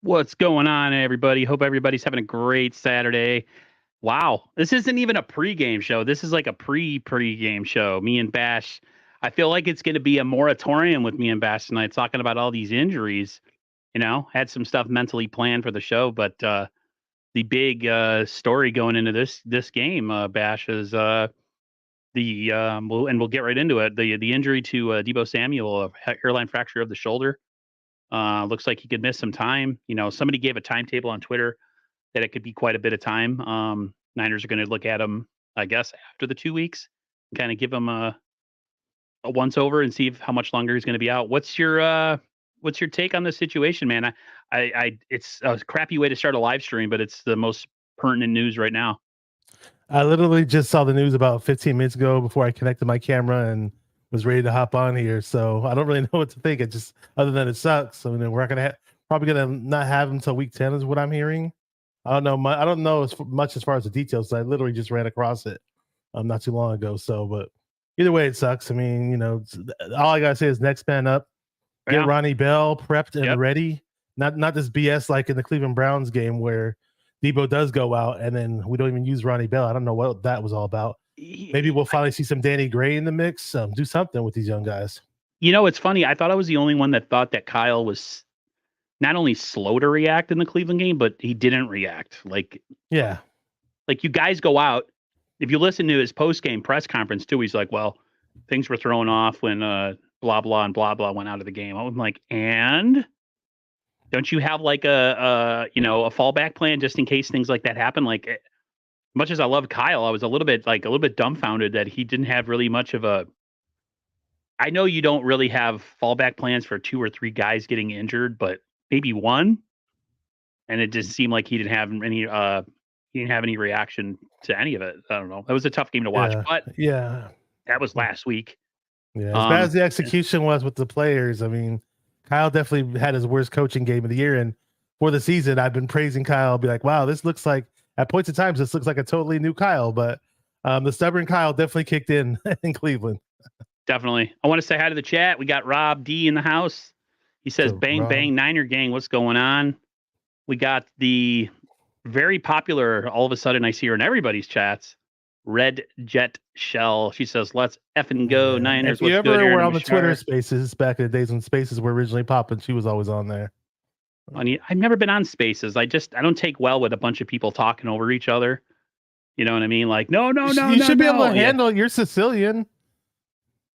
What's going on, everybody? Hope everybody's having a great Saturday. Wow, this isn't even a pregame show. This is like a pre-pregame show. Me and Bash. I feel like it's going to be a moratorium with me and Bash tonight, talking about all these injuries. Had some stuff mentally planned for the show, but the big story going into this game, Bash, is we'll get right into it. The injury to Debo Samuel, a hairline fracture of the shoulder. Looks like he could miss some time. Somebody gave a timetable on Twitter that it could be quite a bit of time. Niners are going to look at him, I guess, after the 2 weeks, kind of give him a once over and see how much longer he's going to be out. What's your take on this situation, man? It's a crappy way to start a live stream, but it's the most pertinent news right now. I literally just saw the news about 15 minutes ago before I connected my camera and was ready to hop on here. So I don't really know what to think. It just, other than it sucks. I mean, we're not gonna probably gonna not have him until week 10 is what I'm hearing. I don't know. I don't know as much as far as the details. I literally just ran across it not too long ago. So, but either way, it sucks. I mean, all I gotta say is next man up. Get Yeah. Ronnie Bell prepped and Yep. ready. Not this BS like in the Cleveland Browns game where Debo does go out and then we don't even use Ronnie Bell. I don't know what that was all about. Maybe we'll finally see some Danny Gray in the mix. Do something with these young guys. It's funny. I thought I was the only one that thought that Kyle was not only slow to react in the Cleveland game, but he didn't react. Yeah. Like you guys go out. If you listen to his post-game press conference too, he's like, well, things were thrown off when blah, blah, and blah, blah went out of the game. I'm like, and don't you have like a fallback plan just in case things like that happen? Like, much as I love Kyle, I was a little bit dumbfounded that he didn't have really much of a. I know you don't really have fallback plans for 2 or 3 guys getting injured, but maybe one. And it just seemed like he didn't have any reaction to any of it. I don't know. It was a tough game to watch, but that was last week. Yeah, as bad as the execution was with the players, I mean, Kyle definitely had his worst coaching game of the year. And for the season, I've been praising Kyle, be like, wow, this looks like, at points of times, this looks like a totally new Kyle. But the stubborn Kyle definitely kicked in Cleveland. Definitely. I want to say hi to the chat. We got Rob D in the house. He says, bang, bang, Niner gang, what's going on? We got the very popular, all of a sudden I see her in everybody's chats, Red Jet Shell. She says, let's effing go, Niners. If you what's ever good were on the BASHAR? Twitter spaces back in the days when spaces were originally popping, she was always on there. I've never been on spaces. I don't take well with a bunch of people talking over each other. You know what I mean? Like, no. You should be able to handle. You're Sicilian.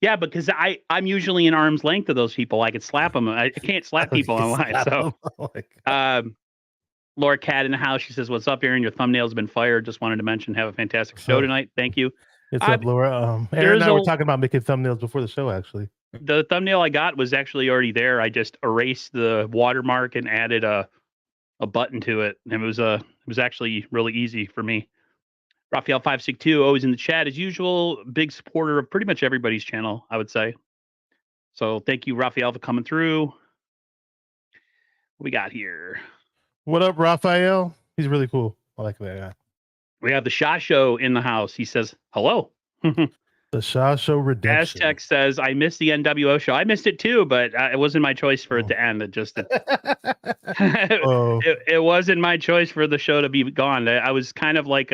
Yeah, because I'm usually in arm's length of those people. I could slap them. I can't slap people online. So, Laura Cat in the house. She says, "What's up, Aaron? Your thumbnail's been fired. Just wanted to mention, have a fantastic show tonight. Thank you." It's up, Laura. Aaron and I were talking about making thumbnails before the show, actually. The thumbnail I got was actually already there. I just erased the watermark and added a button to it. And it was actually really easy for me. Raphael 562 always in the chat as usual. Big supporter of pretty much everybody's channel, I would say. So thank you, Raphael, for coming through. What we got here? What up, Raphael? He's really cool. I like that guy. We have the Shaw Show in the house. He says, hello. The Shaw Show redemption. Aztec says, I missed the NWO show. I missed it too, but it wasn't my choice for it to end. It wasn't my choice for the show to be gone. I was kind of like,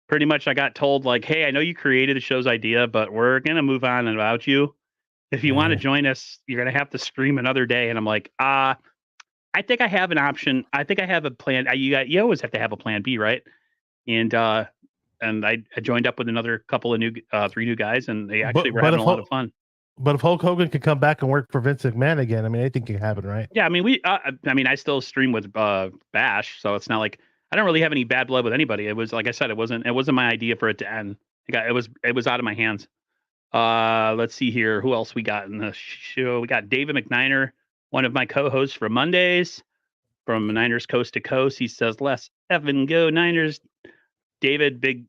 pretty much I got told like, hey, I know you created the show's idea, but we're going to move on about you. If you want to join us, you're going to have to stream another day. And I'm like, I think I have an option. I think I have a plan. You always have to have a plan B, right? And I joined up with another couple of 3 new guys, and they actually were having a lot of fun. But if Hulk Hogan could come back and work for Vince McMahon again, I mean, anything can happen, right? Yeah, I mean, I still stream with Bash, so it's not like I don't really have any bad blood with anybody. It was like I said, it wasn't my idea for it to end. It was out of my hands. Let's see here. Who else we got in the show? We got David McNiner, one of my co-hosts for Mondays from Niners Coast to Coast. He says, let's effing go Niners. David, big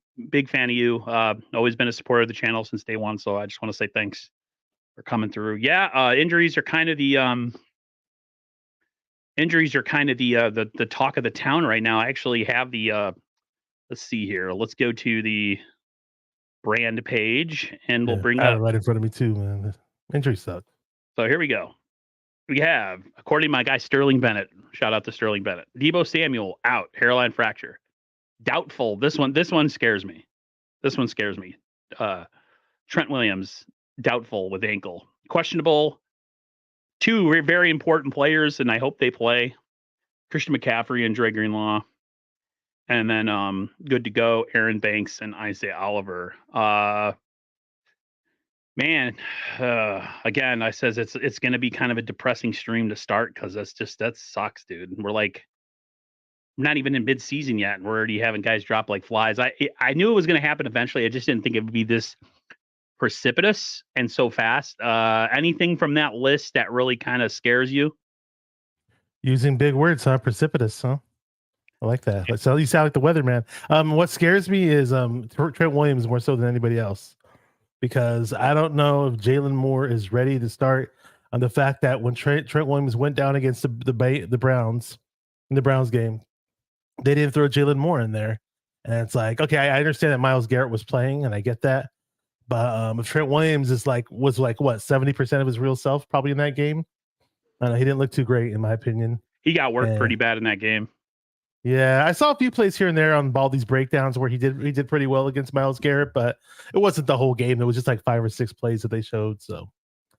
fan of you. Always been a supporter of the channel since day one. So I just want to say thanks for coming through. Yeah. Injuries are kind of the talk of the town right now. I actually have the, let's see here. Let's go to the brand page and we'll bring I have up it right in front of me too, man. Injury sucks. So here we go. We have, according to my guy Sterling Bennett, shout out to Sterling Bennett, Deebo Samuel out, hairline fracture. Doubtful. This one scares me. This one scares me. Trent Williams, doubtful with ankle. Questionable. Two very important players, and I hope they play. Christian McCaffrey and Dre Greenlaw. And then good to go, Aaron Banks and Isaiah Oliver. Man, again, I says it's going to be kind of a depressing stream to start because that sucks, dude. And we're like not even in mid-season yet, and we're already having guys drop like flies. I knew it was going to happen eventually. I just didn't think it would be this precipitous and so fast. Anything from that list that really kind of scares you? Using big words, huh? Precipitous, huh? I like that. So you sound like the weatherman. What scares me is Trent Williams more so than anybody else, because I don't know if Jalen Moore is ready to start. On the fact that when Trent Williams went down against the Browns in the Browns game, they didn't throw Jalen Moore in there, and it's like, okay, I understand that Myles Garrett was playing, and I get that, but if Trent Williams was like what 70% of his real self probably in that game, I don't know, he didn't look too great in my opinion. He got worked pretty bad in that game. Yeah, I saw a few plays here and there on Baldy's breakdowns where he did pretty well against Myles Garrett, but it wasn't the whole game. It was just like 5 or 6 plays that they showed. So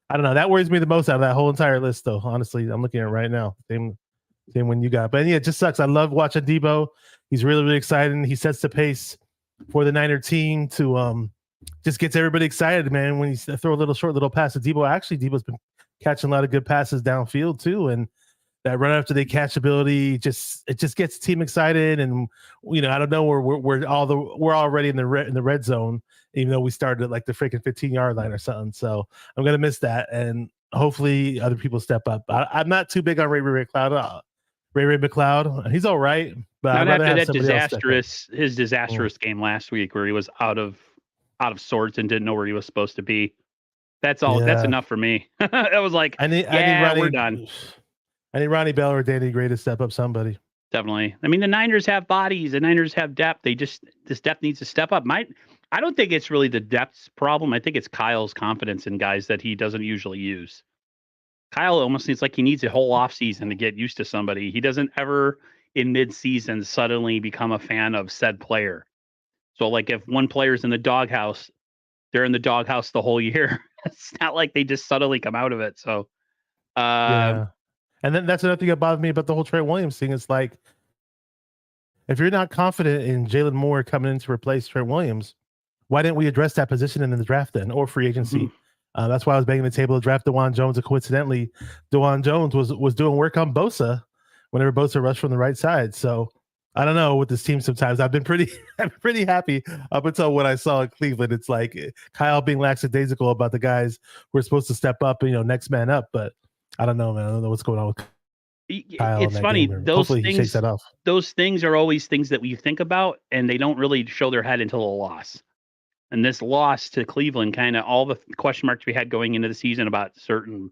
I don't know. That worries me the most out of that whole entire list, though. Honestly, I'm looking at it right now. Same one you got. But yeah, it just sucks. I love watching Deebo. He's really, really exciting. He sets the pace for the Niner team to just gets everybody excited, man. When you throw a short little pass to Deebo, actually Deebo's been catching a lot of good passes downfield too, and that run after they catch ability just gets the team excited. And I don't know, we're already in the red zone, even though we started at like the freaking 15-yard line or something. So I'm gonna miss that, and hopefully other people step up. I'm not too big on Ray McCloud. He's all right, but not after that disastrous game last week where he was out of sorts and didn't know where he was supposed to be. That's all. Yeah. That's enough for me. It was like, I need we're done. I need Ronnie Bell or Danny Gray to step up somebody. Definitely. I mean, the Niners have bodies. The Niners have depth. This depth needs to step up. I don't think it's really the depth's problem. I think it's Kyle's confidence in guys that he doesn't usually use. Kyle almost seems like he needs a whole offseason to get used to somebody. He doesn't ever in mid-season suddenly become a fan of said player. So like if one player's in the doghouse, they're in the doghouse the whole year. It's not like they just suddenly come out of it. So yeah. And then that's another thing that bothered me about the whole Trent Williams thing. It's like, if you're not confident in Jalen Moore coming in to replace Trent Williams, why didn't we address that position in the draft then, or free agency? Mm-hmm. That's why I was banging the table to draft DeJuan Jones. And coincidentally, DeJuan Jones was doing work on Bosa whenever Bosa rushed from the right side. So I don't know with this team. Sometimes I've been pretty happy up until what I saw in Cleveland. It's like Kyle being lackadaisical about the guys who are supposed to step up and next man up, but I don't know, man. I don't know what's going on with Kyle. It's funny. Those things are always things that we think about, and they don't really show their head until a loss. And this loss to Cleveland, kind of all the question marks we had going into the season about certain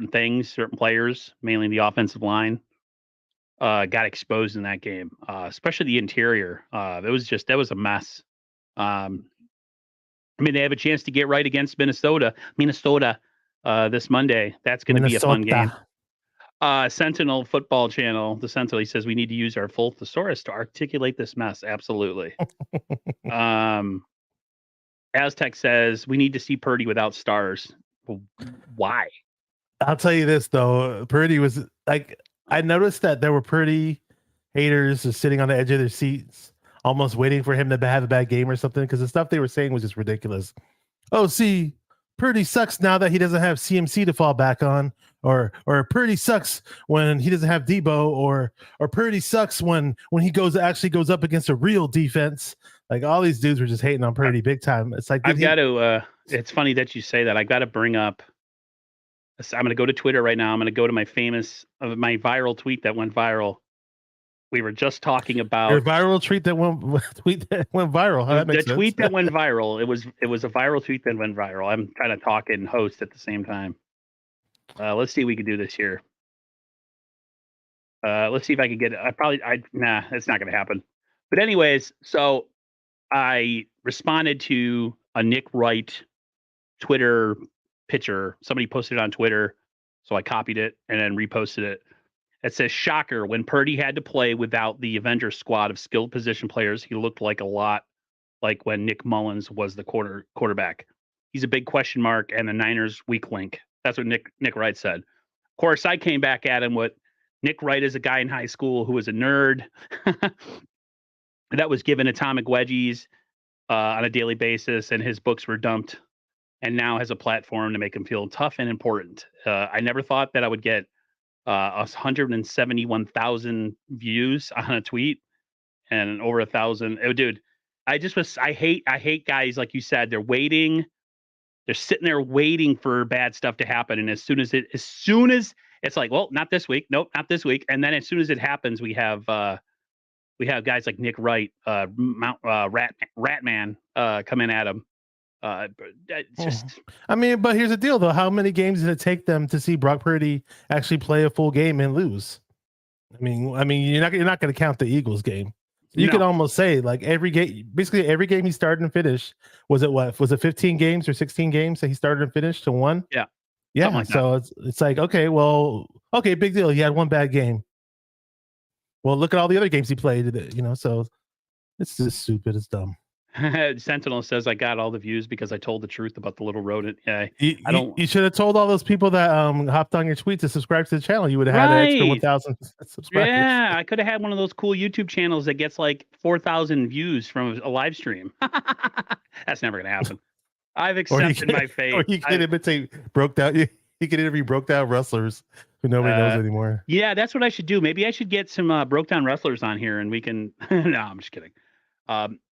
things, certain players, mainly the offensive line, got exposed in that game, especially the interior. That was a mess. I mean, they have a chance to get right against Minnesota. This Monday. That's going to be a fun game. Sentinel Football Channel, the Sentinel, he says we need to use our full thesaurus to articulate this mess. Absolutely. Aztec says we need to see Purdy without stars. Why? I'll tell you this though. Purdy was like, I noticed that there were Purdy haters just sitting on the edge of their seats, almost waiting for him to have a bad game or something, because the stuff they were saying was just ridiculous. Oh, see, Purdy sucks now that he doesn't have CMC to fall back on, or Purdy sucks when he doesn't have Deebo, or Purdy sucks when he goes up against a real defense. Like all these dudes were just hating on Purdy big time. It's like it's funny that you say that. I got to bring up. I'm going to go to Twitter right now. I'm going to go to my viral tweet that went viral. We were just talking about your viral tweet that went viral. How that makes sense. Tweet that went viral. It was a viral tweet that went viral. I'm trying to talk and host at the same time. Let's see if we can do this here. Let's see if I can get it. It's not going to happen. But anyways, so I responded to a Nick Wright Twitter picture. Somebody posted it on Twitter. So I copied it and then reposted it. It says, shocker, when Purdy had to play without the Avenger squad of skilled position players, he looked like a lot like when Nick Mullins was the quarterback. He's a big question mark and the Niners' weak link. That's what Nick Wright said. Of course, I came back at him with Nick Wright is a guy in high school who was a nerd that was given atomic wedgies on a daily basis, and his books were dumped, and now has a platform to make him feel tough and important. I never thought that I would get 171,000 views on a tweet and over 1,000. Oh, dude, I hate guys like you said. They're sitting there waiting for bad stuff to happen, and as soon as it's like, well, not this week, nope, not this week, and then as soon as it happens, we have guys like Nick Wright, Ratman, coming at him. It's just, I mean, but here's the deal, though. How many games did it take them to see Brock Purdy actually play a full game and lose? I mean, you're not going to count the Eagles game. You could almost say like basically every game he started and finished. Was it 15 games or 16 games that he started and finished to one? Yeah. Like so it's like, okay, big deal. He had one bad game. Well, look at all the other games he played, so it's just stupid. It's dumb. Sentinel says I got all the views because I told the truth about the little rodent. Yeah, you should have told all those people that hopped on your tweet to subscribe to the channel. You would have had an extra 1,000 subscribers. Yeah, I could have had one of those cool YouTube channels that gets like 4,000 views from a live stream. That's never gonna happen. I've accepted my fate. Or you can imitate broke down. You can interview broke down wrestlers who nobody knows anymore. Yeah, that's what I should do. Maybe I should get some broke down wrestlers on here, and we can. No, I'm just kidding.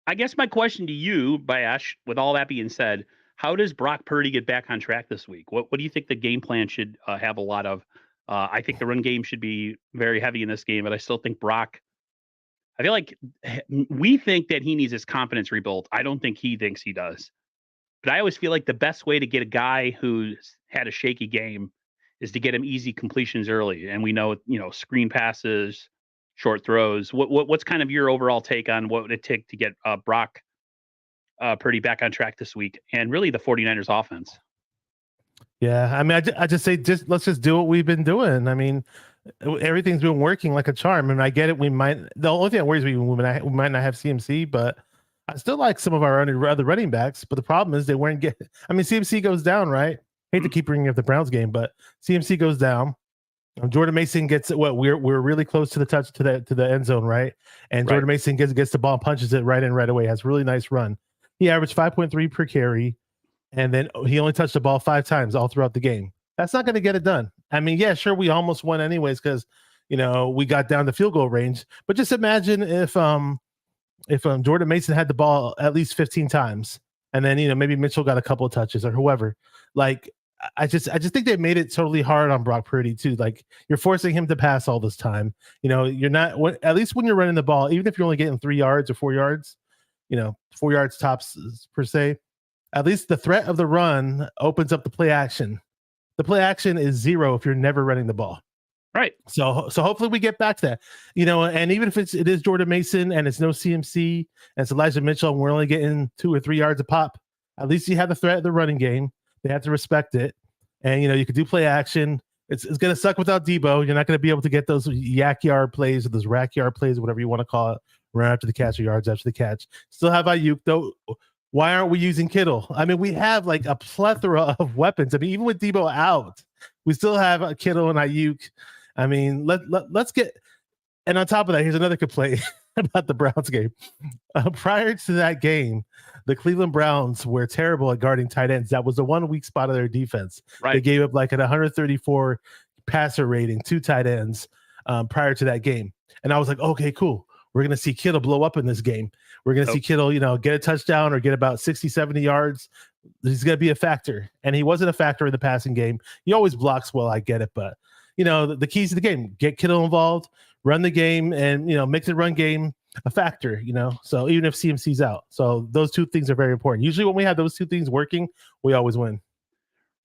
I guess my question to you, Bash, with all that being said, how does Brock Purdy get back on track this week? What do you think the game plan should have a lot of? I think the run game should be very heavy in this game, but I still think Brock. I feel like we think that he needs his confidence rebuilt. I don't think he thinks he does. But I always feel like the best way to get a guy who's had a shaky game is to get him easy completions early. And we know, screen passes, short throws. What's kind of your overall take on what would it take to get Brock Purdy back on track this week, and really the 49ers offense? Yeah, I mean, I just say let's just do what we've been doing. I mean, everything's been working like a charm. I mean, I get it. The only thing that worries me, we might not have CMC, but I still like some of our other running backs. But the problem is they weren't getting. I mean, CMC goes down, right? Hate to keep bringing up the Browns game, but CMC goes down. Jordan Mason gets we're really close to the end zone, right? And Jordan Mason gets the ball, punches it right in right away. Has a really nice run. He averaged 5.3 per carry, and then he only touched the ball 5 times all throughout the game. That's not going to get it done. I mean, yeah, sure, we almost won anyways because we got down to field goal range. But just imagine if Jordan Mason had the ball at least 15 times, and then maybe Mitchell got a couple of touches or whoever. Like, I just think they made it totally hard on Brock Purdy too. Like, you're forcing him to pass all this time. You're not, at least when you're running the ball, even if you're only getting 3 yards or 4 yards, 4 yards tops per se, at least the threat of the run opens up the play action. The play action is 0 if you're never running the ball. Right. So hopefully we get back to that, and even if it is Jordan Mason and it's no CMC and it's Elijah Mitchell and we're only getting 2 or 3 yards a pop, at least you have the threat of the running game. They have to respect it. And, you could do play action. It's going to suck without Debo. You're not going to be able to get those yak yard plays or those rack yard plays, whatever you want to call it, run after the catch or yards after the catch. Still have Ayuk, though. Why aren't we using Kittle? I mean, we have like a plethora of weapons. I mean, even with Debo out, we still have Kittle and Ayuk. I mean, let's get – and on top of that, here's another complaint about the Browns game. Prior to that game, the Cleveland Browns were terrible at guarding tight ends. That was the one weak spot of their defense. Right. They gave up like an 134 passer rating to tight ends prior to that game. And I was like, okay, cool. We're going to see Kittle blow up in this game. We're going to see Kittle, get a touchdown or get about 60, 70 yards. He's going to be a factor. And he wasn't a factor in the passing game. He always blocks well, I get it. But, the keys to the game, get Kittle involved, run the game, and, make the run game a factor, so even if CMC's out. So those two things are very important. Usually when we have those two things working, we always win.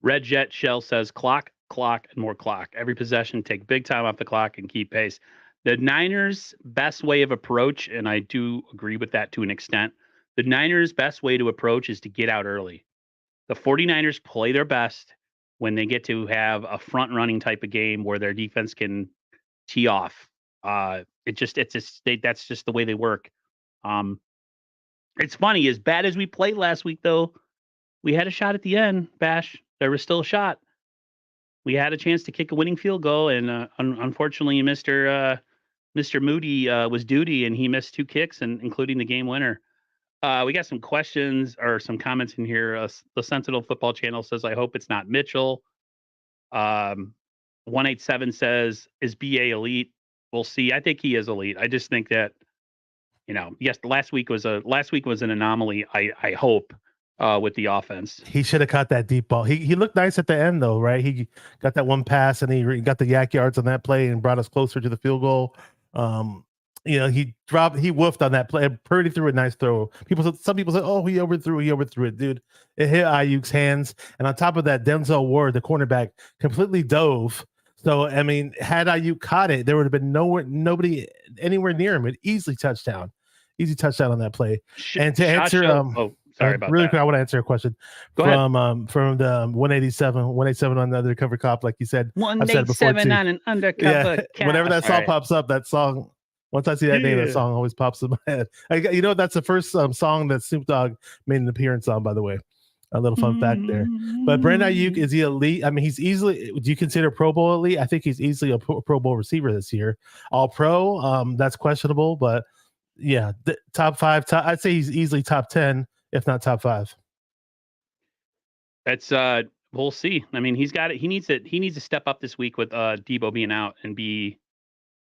Red Jet Shell says clock, and more clock. Every possession, take big time off the clock and keep pace. The Niners' best way of approach, and I do agree with that to an extent, the Niners' best way to approach is to get out early. The 49ers play their best when they get to have a front running type of game where their defense can tee off. That's just the way they work. It's funny, as bad as we played last week, though, we had a shot at the end, Bash. There was still a shot. We had a chance to kick a winning field goal, and unfortunately, Mr. Moody was duty, and he missed 2 kicks, and including the game winner. We got some questions or some comments in here. The Sentinel Football Channel says, "I hope it's not Mitchell." 187 says, "Is BA elite?" We'll see. I think he is elite. I just think that, yes, last week was an anomaly. I hope with the offense. He should have caught that deep ball. He looked nice at the end though, right? He got that one pass and he got the yak yards on that play and brought us closer to the field goal. He woofed on that play. Purdy threw a nice throw. Some people said, "Oh, he overthrew it, dude." It hit Ayuk's hands, and on top of that, Denzel Ward, the cornerback, completely dove. So I mean, had Ayuk caught it, there would have been nobody anywhere near him. An easy touchdown on that play. And to answer, sorry about really that. quick, I want to answer a question from the 187 on the undercover cop, like you said. 187 on an undercover cop. Whenever that song pops up, that song. Once I see that name, that song always pops in my head. That's the first song that Snoop Dogg made an appearance on, by the way. A little fun fact there. But Brandon Ayuk, is he elite? I mean, he's easily, do you consider Pro Bowl elite? I think he's easily a Pro Bowl receiver this year. All Pro, that's questionable, but yeah, top 5. I'd say he's easily top 10, if not top 5. That's we'll see. I mean, he's got it. He needs to step up this week with Debo being out and be,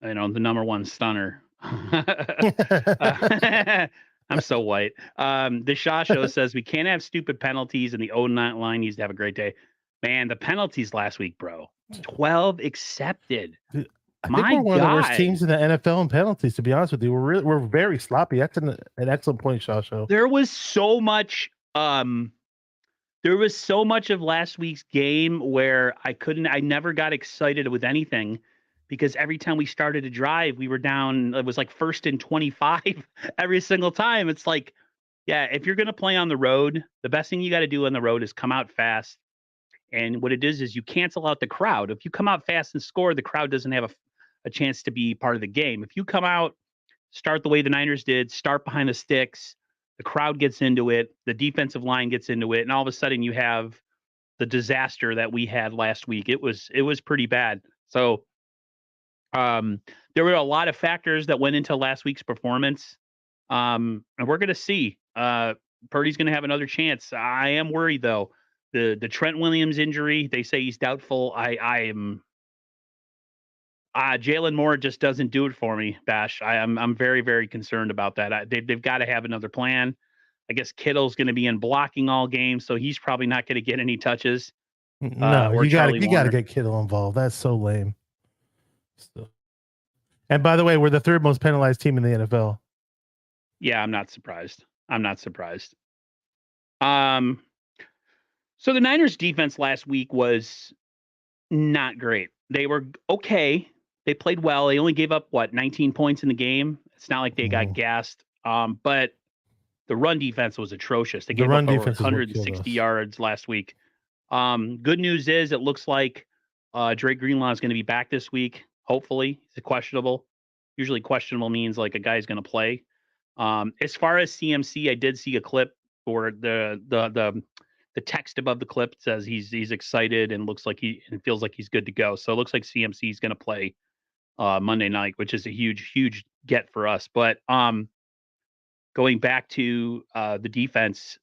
the number 1 stunner. I'm so white. The Shaw Show says we can't have stupid penalties, and the 09 line needs to have a great day. Man, the penalties last week, bro. 12 accepted. I think we're one of the worst teams in the NFL in penalties, to be honest with you. We're very sloppy. That's an excellent point, Shaw Show. There was so much of last week's game where I never got excited with anything, because every time we started a drive, we were down. It was like 1st and 25 every single time. It's like, yeah, if you're going to play on the road, the best thing you got to do on the road is come out fast. And what it is you cancel out the crowd. If you come out fast and score, the crowd doesn't have a chance to be part of the game. If you come out, start the way the Niners did, start behind the sticks, the crowd gets into it, the defensive line gets into it, and all of a sudden you have the disaster that we had last week. It was pretty bad. So there were a lot of factors that went into last week's performance. And we're going to see. Purdy's going to have another chance. I am worried, though. The Trent Williams injury, they say he's doubtful. I am. Jalen Moore just doesn't do it for me, Bash. I'm very, very concerned about that. They've got to have another plan. I guess Kittle's going to be in blocking all game, so he's probably not going to get any touches. No, you got to get Kittle involved. That's so lame. And by the way, we're the 3rd most penalized team in the NFL. Yeah, I'm not surprised. So the Niners defense last week was not great. They were okay. They played well. They only gave up 19 points in the game. It's not like they got gassed. But the run defense was atrocious. They gave up over 160 yards last week. Good news is it looks like Drake Greenlaw is going to be back this week. Hopefully, he's questionable. Usually questionable means like a guy's going to play. As far as CMC, I did see a clip for the text above the clip says he's excited and looks like and feels like he's good to go. So it looks like CMC is going to play Monday night, which is a huge get for us. But going back to the defense,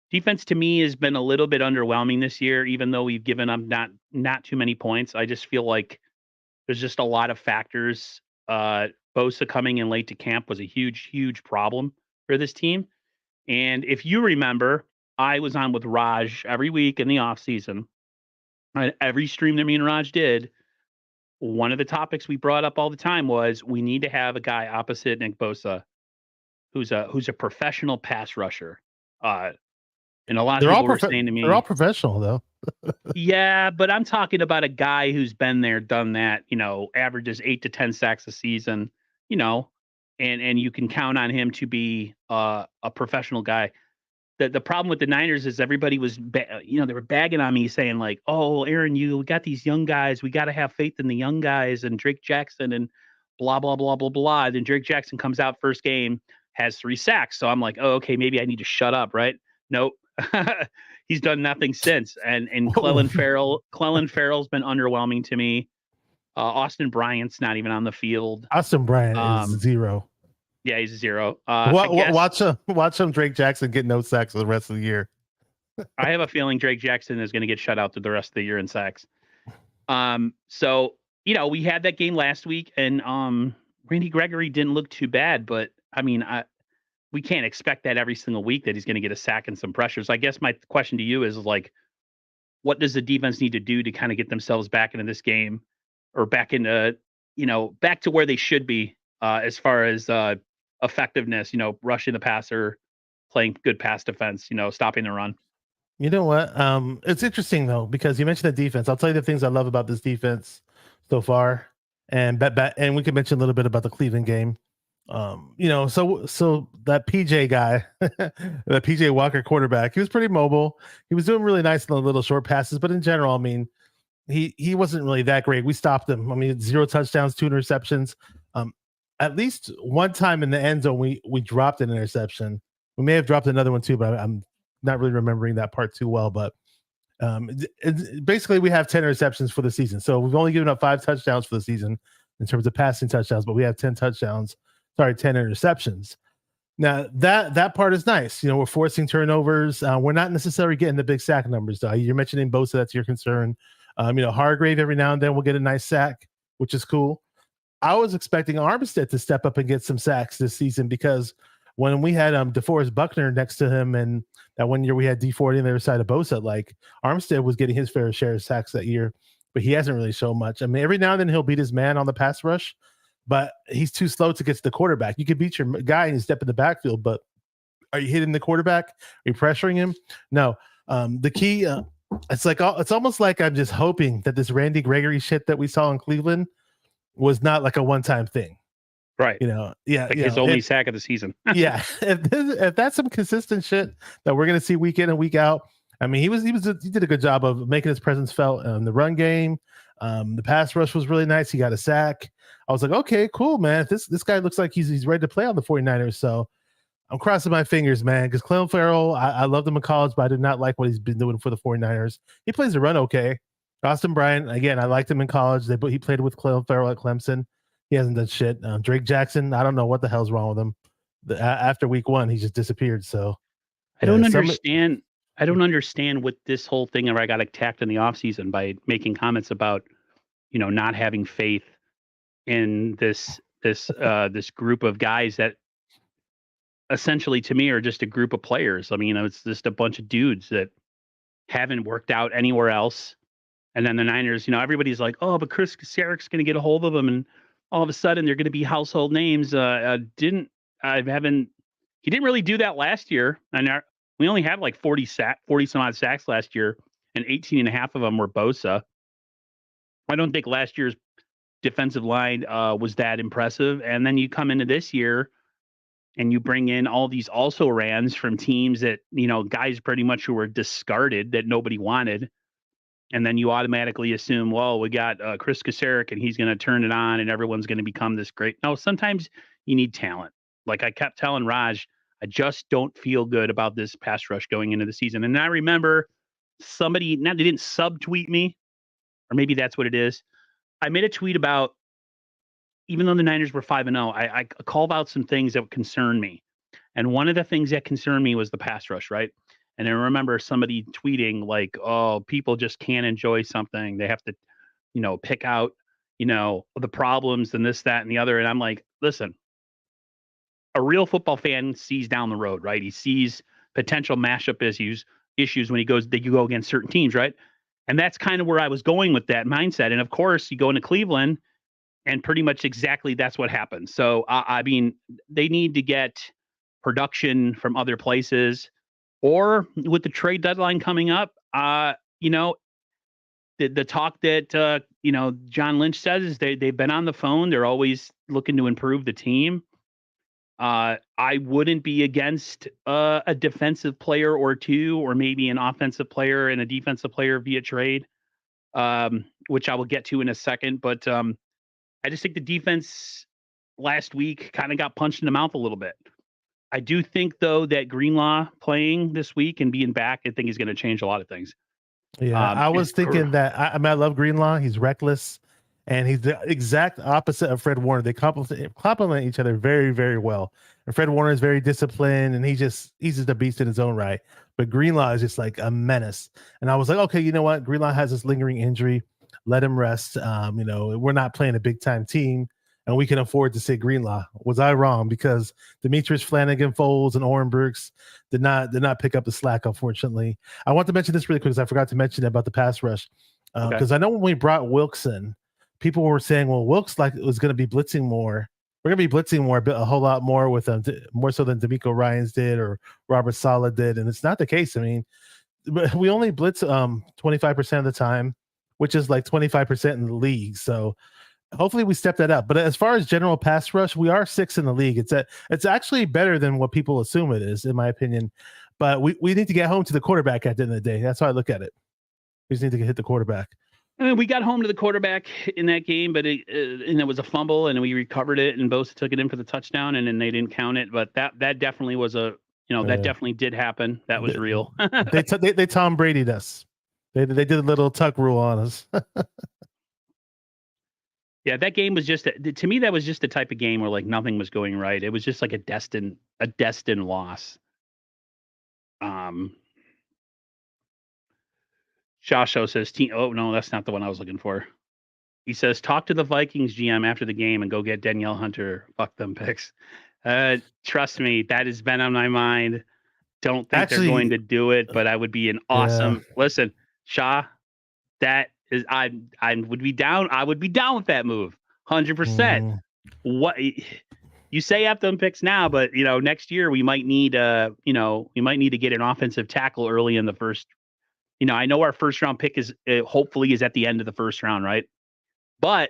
defense to me has been a little bit underwhelming this year, even though we've given up not too many points. I just feel like there's just a lot of factors. Bosa coming in late to camp was a huge problem for this team. And if you remember, I was on with Raj every week in the offseason. Every stream that me and Raj did, one of the topics we brought up all the time was we need to have a guy opposite Nick Bosa who's a professional pass rusher. And a lot of people were saying to me, they're all professional though. Yeah, but I'm talking about a guy who's been there, done that, averages 8 to 10 sacks a season, and you can count on him to be a professional guy. the problem with the Niners is everybody was, they were bagging on me saying like, oh, Aaron, you got these young guys. We got to have faith in the young guys and Drake Jackson and blah, blah, blah, blah, blah. Then Drake Jackson comes out first game, has 3 sacks. So I'm like, oh, okay, maybe I need to shut up, right? Nope. He's done nothing since. And Clelin Ferrell's been underwhelming to me. Austin Bryant's not even on the field. Austin Bryant is 0. Yeah, he's 0. Watch him, Drake Jackson, get no sacks for the rest of the year. I have a feeling Drake Jackson is going to get shut out through the rest of the year in sacks. So, we had that game last week, and Randy Gregory didn't look too bad, but I mean, we can't expect that every single week that he's going to get a sack and some pressures. I guess my question to you is like, what does the defense need to do to kind of get themselves back into this game, or back into, back to where they should be as far as effectiveness, rushing the passer, playing good pass defense, stopping the run. You know what? It's interesting though, because you mentioned the defense. I'll tell you the things I love about this defense so far, and and we can mention a little bit about the Cleveland game. So that PJ guy, the PJ Walker quarterback, he was pretty mobile. He was doing really nice in the little short passes, but in general, I mean, he wasn't really that great. We stopped him. I mean, 0 touchdowns, 2 interceptions. At least one time in the end zone, we dropped an interception. We may have dropped another one too, but I'm not really remembering that part too well. But basically, we have 10 interceptions for the season. So we've only given up 5 touchdowns for the season in terms of passing touchdowns, but we have 10 interceptions. Now that part is nice. We're forcing turnovers. We're not necessarily getting the big sack numbers though. You're mentioning Bosa, that's your concern. Hargrave every now and then will get a nice sack, which is cool. I was expecting Armstead to step up and get some sacks this season, because when we had DeForest Buckner next to him, and that one year we had D40 on the other side of Bosa, like Armstead was getting his fair share of sacks that year, but he hasn't really shown much. I mean, every now and then he'll beat his man on the pass rush, but he's too slow to get to the quarterback. You can beat your guy and you step in the backfield, but are you hitting the quarterback? Are you pressuring him? No. The key, it's almost like I'm just hoping that this Randy Gregory shit that we saw in Cleveland was not like a one-time thing. Right. Like his only sack of the season. Yeah. If that's some consistent shit that we're going to see week in and week out. I mean, he did a good job of making his presence felt in the run game. The pass rush was really nice. He got a sack. I was like, okay, cool, man. This guy looks like he's ready to play on the 49ers. So I'm crossing my fingers, man, because Clelin Ferrell, I loved him in college, but I did not like what he's been doing for the 49ers. He plays the run okay. Austin Bryant, again, I liked him in college. He played with Clelin Ferrell at Clemson. He hasn't done shit. Drake Jackson, I don't know what the hell's wrong with him. After week 1, he just disappeared. So I don't understand. I don't understand what this whole thing where I got attacked in the offseason by making comments about, not having faith in this group of guys that essentially to me are just a group of players. I mean, it's just a bunch of dudes that haven't worked out anywhere else. And then the Niners, everybody's like, oh, but Chris Kasarek's going to get a hold of them, and all of a sudden they're going to be household names. He didn't really do that last year. And we only had like 40 some odd sacks last year, and 18 and a half of them were Bosa. I don't think last year's defensive line was that impressive. And then you come into this year and you bring in all these also rans from teams that, guys pretty much who were discarded that nobody wanted. And then you automatically assume, well, we got Chris Kasarek and he's going to turn it on and everyone's going to become this great. No, sometimes you need talent. Like I kept telling Raj, I just don't feel good about this pass rush going into the season. And I remember they didn't subtweet me, or maybe that's what it is. I made a tweet about, even though the Niners were 5-0, I called out some things that concerned me. And one of the things that concerned me was the pass rush, right? And I remember somebody tweeting like, oh, people just can't enjoy something. They have to, pick out, the problems and this, that, and the other. And I'm like, listen, a real football fan sees down the road, right? He sees potential mashup issues when you go against certain teams, right? And that's kind of where I was going with that mindset. And of course, you go into Cleveland and pretty much exactly that's what happens. So, I mean, they need to get production from other places. Or with the trade deadline coming up, the talk that, John Lynch says is they've been on the phone. They're always looking to improve the team. I wouldn't be against a defensive player or two, or maybe an offensive player and a defensive player via trade, which I will get to in a second. But I just think the defense last week kind of got punched in the mouth a little bit. I do think, though, that Greenlaw playing this week and being back, I think he's going to change a lot of things. Yeah, I was thinking that. I mean, I love Greenlaw. He's reckless, and he's the exact opposite of Fred Warner. They complement each other very, very well. And Fred Warner is very disciplined, and he's just a beast in his own right. But Greenlaw is just like a menace. And I was like, okay, you know what? Greenlaw has this lingering injury. Let him rest. We're not playing a big time team, and we can afford to sit Greenlaw. Was I wrong? Because Demetrius Flanagan, Foles, and Oren Burks did not pick up the slack, unfortunately. I want to mention this really quick because I forgot to mention about the pass rush. Because I know when we brought Wilkes in, people were saying, well, Wilkes was going to be blitzing more. We're going to be blitzing more, a whole lot more with them, more so than D'Amico Ryans did or Robert Saleh did. And it's not the case. I mean, we only blitz 25% of the time, which is like 25% in the league. So hopefully we step that up. But as far as general pass rush, we are 6th in the league. It's actually better than what people assume it is, in my opinion. But we need to get home to the quarterback at the end of the day. That's how I look at it. We just need to hit the quarterback. I mean, we got home to the quarterback in that game, but it was a fumble, and we recovered it, and Bosa took it in for the touchdown, and then they didn't count it. But that definitely was that definitely did happen. That was real. they Tom Brady'd us. They did a little tuck rule on us. Yeah, that game was to me, that was just the type of game where like nothing was going right. It was just like a destined loss. Shasho says, oh no, that's not the one I was looking for. He says, talk to the Vikings GM after the game and go get Danielle Hunter. Fuck them picks. Trust me, that has been on my mind. Don't think they're going to do it, but I would be an awesome. Listen, Shah, that is, I would be down. I would be down with that move, 100%. What you say after them picks now, but next year we might need to get an offensive tackle early in the first. I know our first round pick is hopefully is at the end of the first round, right? But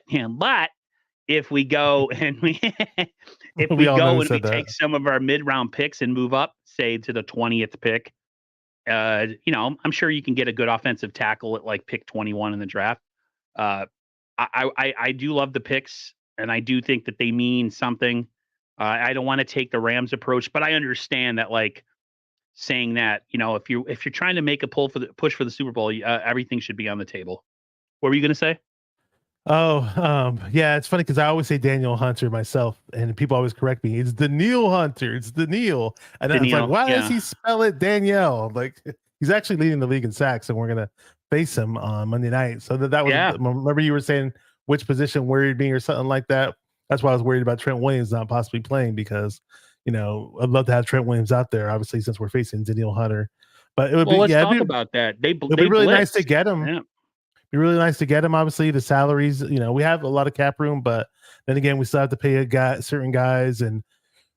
if we go and we take some of our mid round picks and move up, say to the 20th pick, I'm sure you can get a good offensive tackle at like pick 21 in the draft. I do love the picks, and I do think that they mean something. I don't want to take the Rams approach, but I understand that like saying that, if you're trying to make a push for the Super Bowl, everything should be on the table. What were you going to say? Yeah, it's funny because I always say Daniel Hunter myself, and people always correct me. It's Danielle Hunter. It's Danielle. And I was like, why does he spell it Danielle? Like, he's actually leading the league in sacks, and we're going to face him on Monday night. So that was, remember you were saying which position worried me or something like that? That's why I was worried about Trent Williams not possibly playing because, I'd love to have Trent Williams out there, obviously, since we're facing Danielle Hunter. But it would let's talk about that. It'd be really nice to get him. Yeah. Be really nice to get him. Obviously, the salaries, we have a lot of cap room, but then again, we still have to pay certain guys, and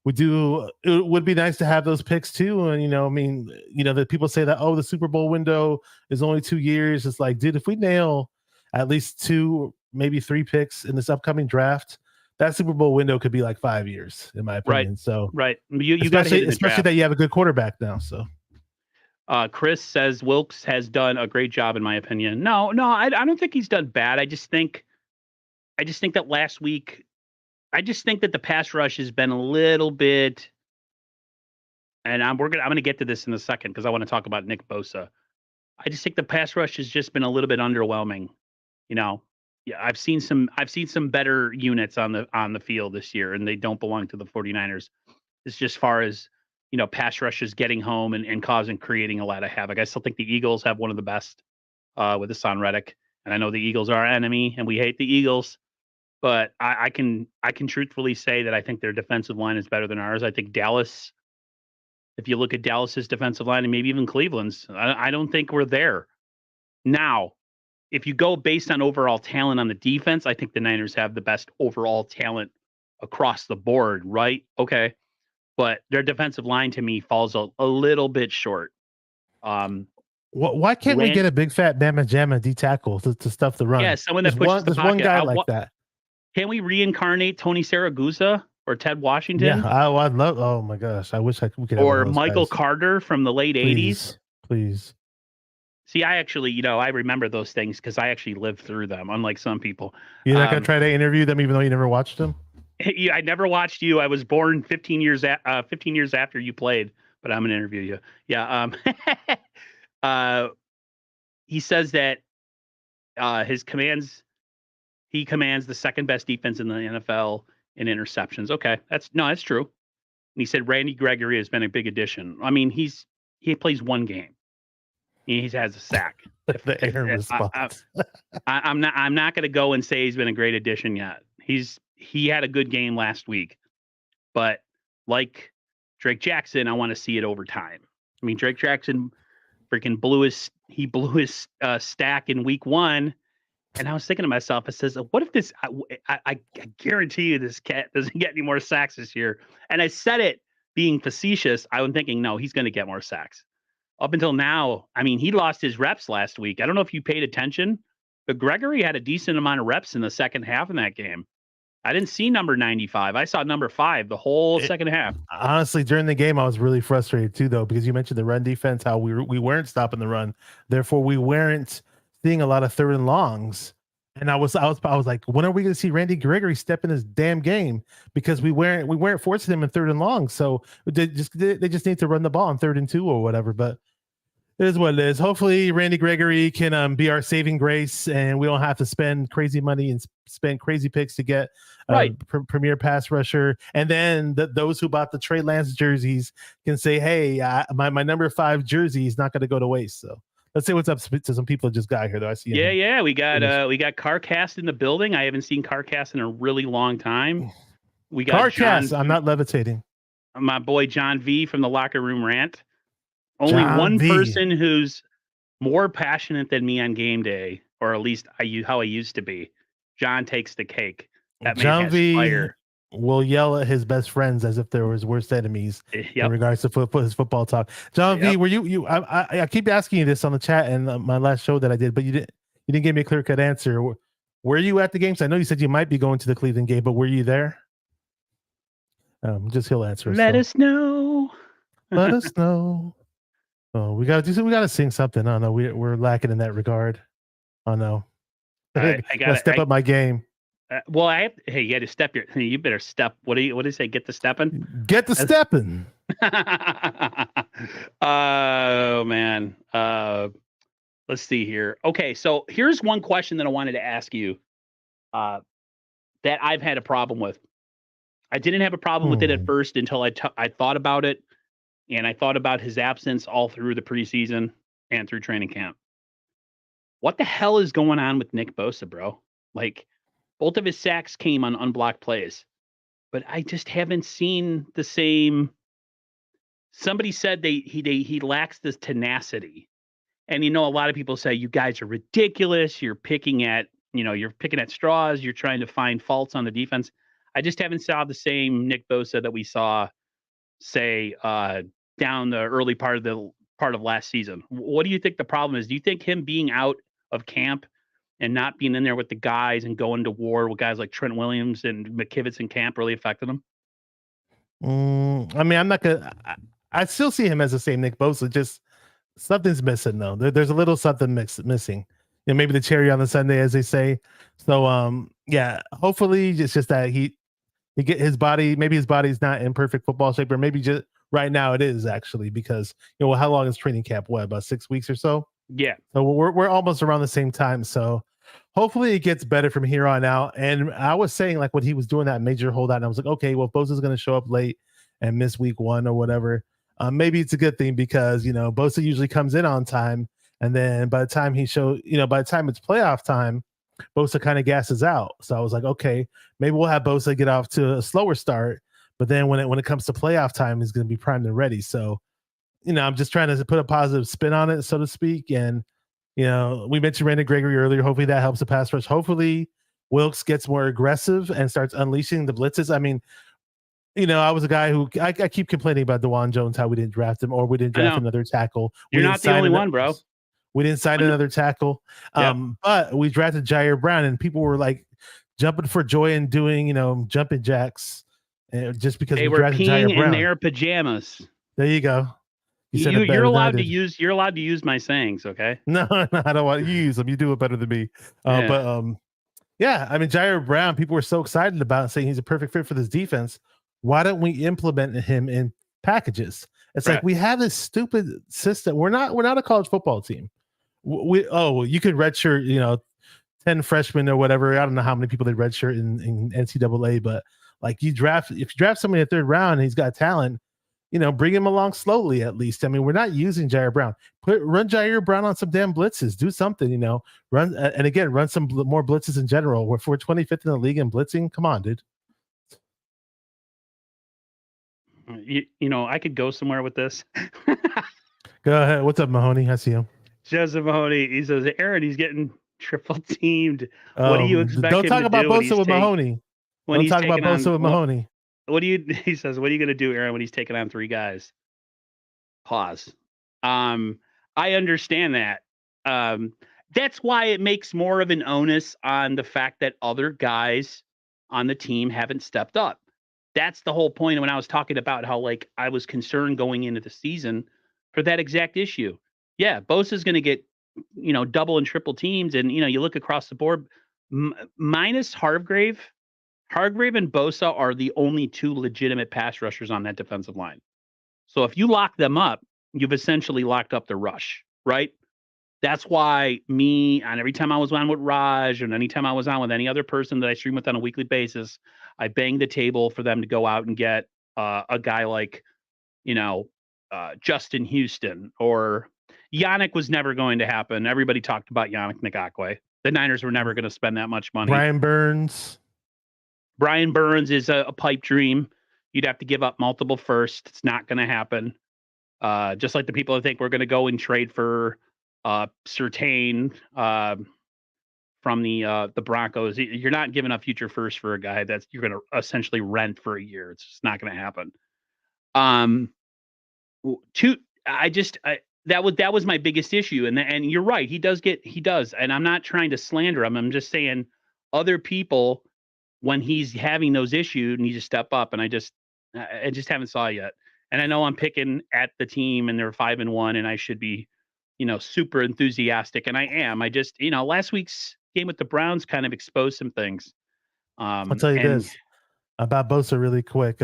it would be nice to have those picks too. And that people say that, the Super Bowl window is only 2 years. It's like, dude, if we nail at least 2, maybe 3 picks in this upcoming draft, that Super Bowl window could be like 5 years, in my opinion. Right. So you got to especially that you have a good quarterback now. So. Chris says Wilkes has done a great job, in my opinion. No, I don't think he's done bad. I just think that last week, I just think that the pass rush has been a little bit, and I'm going to get to this in a second because I want to talk about Nick Bosa. I just think the pass rush has just been a little bit underwhelming. Yeah, I've seen some better units on the field this year, and they don't belong to the 49ers. It's just far as pass rushes getting home and creating a lot of havoc. I still think the Eagles have one of the best with Hassan Reddick, and I know the Eagles are our enemy, and we hate the Eagles. But I can truthfully say that I think their defensive line is better than ours. I think Dallas, if you look at Dallas's defensive line and maybe even Cleveland's, I don't think we're there. Now, if you go based on overall talent on the defense, I think the Niners have the best overall talent across the board, right? Okay. But their defensive line to me falls a little bit short. Why can't we get a big fat Bama Jamma D tackle to stuff the run? Yeah, someone that pushes the pocket. One guy like that. Can we reincarnate Tony Saragusa? or Ted Yeah, Washington I'd love. Oh my gosh, I wish we could have one or of those Michael guys. Carter from the late 80s. Please. See, I actually, I remember those things because I actually lived through them, unlike some people. You're not gonna try to interview them, even though you never watched them. I never watched you. I was born 15 years 15 years after you played, but I'm gonna interview you. Yeah. He says that he commands the second best defense in the NFL in interceptions. Okay, that's true. And he said Randy Gregory has been a big addition. I mean, he plays one game. He has a sack. The air response. I'm not going to go and say he's been a great addition yet. He had a good game last week, but like Drake Jackson, I want to see it over time. I mean, Drake Jackson freaking blew his stack in week 1, and I was thinking to myself, it says, what if this? I guarantee you, this cat doesn't get any more sacks this year. And I said it being facetious. I was thinking, no, he's going to get more sacks. Up until now, I mean, he lost his reps last week. I don't know if you paid attention, but Gregory had a decent amount of reps in the second half in that game. I didn't see number 95. I saw number 5 the whole second half. Honestly, during the game, I was really frustrated too, though, because you mentioned the run defense, how we weren't stopping the run. Therefore, we weren't seeing a lot of third and longs. And I was like, when are we going to see Randy Gregory step in this damn game? Because we weren't forcing him in third and long. So they just need to run the ball on 3rd and 2 or whatever. But it is what it is. Hopefully, Randy Gregory can be our saving grace, and we don't have to spend crazy money and spend crazy picks to get premier pass rusher. And then those who bought the Trey Lance jerseys can say, "Hey, my number 5 jersey is not going to go to waste." So let's say what's up to some people that just got here, though. I see. Yeah. We got CarCast in the building. I haven't seen CarCast in a really long time. We got CarCast. I'm not levitating. My boy John V from the Locker Room Rant. Only one person who's more passionate than me on game day, or at least how I used to be. John takes the cake. That man has fire. Will yell at his best friends as if they were his worst enemies in regards to his football talk. John V, were you? I keep asking you this on the chat and my last show that I did, but you didn't give me a clear cut answer. Were you at the games? I know you said you might be going to the Cleveland game, but were you there? Just he'll answer. Let us know. Let us know. Oh, we gotta sing something. Oh no, we're lacking in that regard. Oh no. I gotta step up my game. Hey, you got to step you better step. What do you say? Get the stepping. Get the stepping. Oh man. Let's see here. Okay, so here's one question that I wanted to ask you. That I've had a problem with. I didn't have a problem with it at first until I thought about it. And I thought about his absence all through the preseason and through training camp. What the hell is going on with Nick Bosa, bro? Like, both of his sacks came on unblocked plays, but I just haven't seen the same. Somebody said he lacks this tenacity, and a lot of people say you guys are ridiculous. You're picking at straws. You're trying to find faults on the defense. I just haven't saw the same Nick Bosa that we saw, say, down the early part of last season. What do you think the problem is? Do you think him being out of camp and not being in there with the guys and going to war with guys like Trent Williams and McKivitz in camp really affected him? I mean, I'm not gonna. I still see him as the same Nick Bosa. Just something's missing, though. There's a little something missing. Maybe the cherry on the sundae, as they say. So, yeah. Hopefully, it's just that he get his body. Maybe his body's not in perfect football shape, or maybe just right now it is actually, because how long is training camp? What, about 6 weeks or so? Yeah. So we're almost around the same time. So hopefully it gets better from here on out. And I was saying, like, when he was doing that major holdout, and I was like, okay, well, if Bosa's going to show up late and miss week 1 or whatever, maybe it's a good thing, because Bosa usually comes in on time, and then by the time by the time it's playoff time, Bosa kind of gasses out. So I was like, okay, maybe we'll have Bosa get off to a slower start, but then when it comes to playoff time, he's going to be primed and ready. So, I'm just trying to put a positive spin on it, so to speak. And, we mentioned Randy Gregory earlier. Hopefully that helps the pass rush. Hopefully Wilkes gets more aggressive and starts unleashing the blitzes. I mean, I was a guy who I keep complaining about DeJuan Jones, how we didn't draft him, or we didn't draft another tackle. You're not the only one, bro. We didn't sign another tackle. But we drafted Jair Brown, and people were like jumping for joy and doing, jumping jacks just because They we were drafted Jair peeing in Brown. their pajamas. There you go. You said it better You're than I allowed to did. use. You're allowed to use my sayings. Okay. No, I don't want you use them. You do it better than me. Yeah. But yeah, I mean, Jair Brown, people were so excited about saying he's a perfect fit for this defense. Why don't we implement him in packages? It's like we have this stupid system. We're not a college football team. You could redshirt, 10 freshmen or whatever. I don't know how many people they redshirt in NCAA, but like if you draft somebody in the third round and he's got talent, bring him along slowly at least. I mean, we're not using Jair Brown. Run Jair Brown on some damn blitzes. Do something, run. And again, run some more blitzes in general. We're 25th in the league in blitzing. Come on, dude. I could go somewhere with this. Go ahead. What's up, Mahoney? I see him. Joseph Mahoney. He says, Aaron, he's getting triple teamed. What do you expect don't him talk to about do Bosa with Mahoney. Don't talk about Bosa with Mahoney. He says, what are you going to do, Aaron, when he's taking on 3 guys? Pause. I understand that. That's why it makes more of an onus on the fact that other guys on the team haven't stepped up. That's the whole point when I was talking about how I was concerned going into the season for that exact issue. Yeah, Bosa's going to get, double and triple teams. And, you look across the board, minus Hargrave and Bosa are the only 2 legitimate pass rushers on that defensive line. So if you lock them up, you've essentially locked up the rush, right? That's why and every time I was on with Raj and anytime I was on with any other person that I stream with on a weekly basis, I banged the table for them to go out and get a guy like, Justin Houston, or Yannick was never going to happen. Everybody talked about Yannick Ngakoue. The Niners were never going to spend that much money. Brian Burns is a pipe dream. You'd have to give up multiple firsts. It's not going to happen. Just like the people that think we're going to go and trade for Surtain from the Broncos. You're not giving up future first for a guy that's you're going to essentially rent for a year. It's just not going to happen. That was my biggest issue. And you're right. He does. And I'm not trying to slander him. I'm just saying other people, when he's having those issues, need to step up. And I just haven't saw it yet. And I know I'm picking at the team and they're 5-1 and I should be, super enthusiastic. And I am. I just, last week's game with the Browns kind of exposed some things. I'll tell you this about Bosa really quick.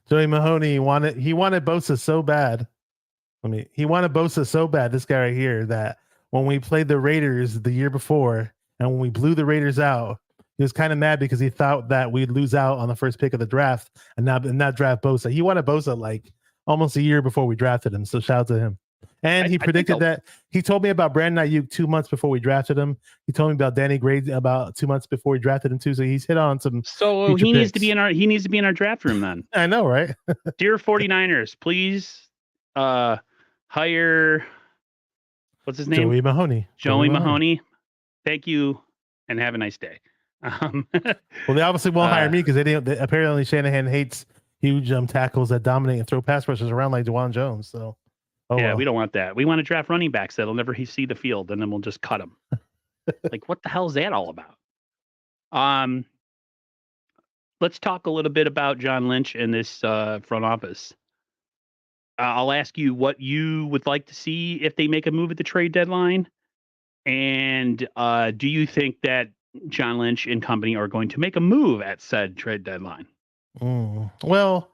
Joey Mahoney wanted Bosa so bad. He wanted Bosa so bad, this guy right here, that when we played the Raiders the year before and when we blew the Raiders out, he was kind of mad because he thought that we'd lose out on the first pick of the draft and not draft Bosa. He wanted Bosa almost a year before we drafted him. So shout out to him. And he predicted that. He told me about Brandon Ayuk 2 months before we drafted him. He told me about Danny Gray about 2 months before we drafted him too. So he's hit on some. So he needs to be in our draft room then. I know, right? Dear 49ers, please hire, what's his name? Joey Mahoney. Thank you and have a nice day. Well, they obviously won't hire me because apparently Shanahan hates huge tackles that dominate and throw pass rushers around like DeJuan Jones. So we don't want that. We want to draft running backs that'll never see the field, and then we'll just cut them. What the hell is that all about? Let's talk a little bit about John Lynch and this front office. I'll ask you what you would like to see if they make a move at the trade deadline, and do you think that John Lynch and company are going to make a move at said trade deadline? Well,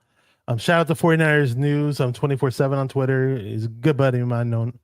shout out to 49ers News. I'm 24/7 on Twitter. He's a good buddy of mine. Him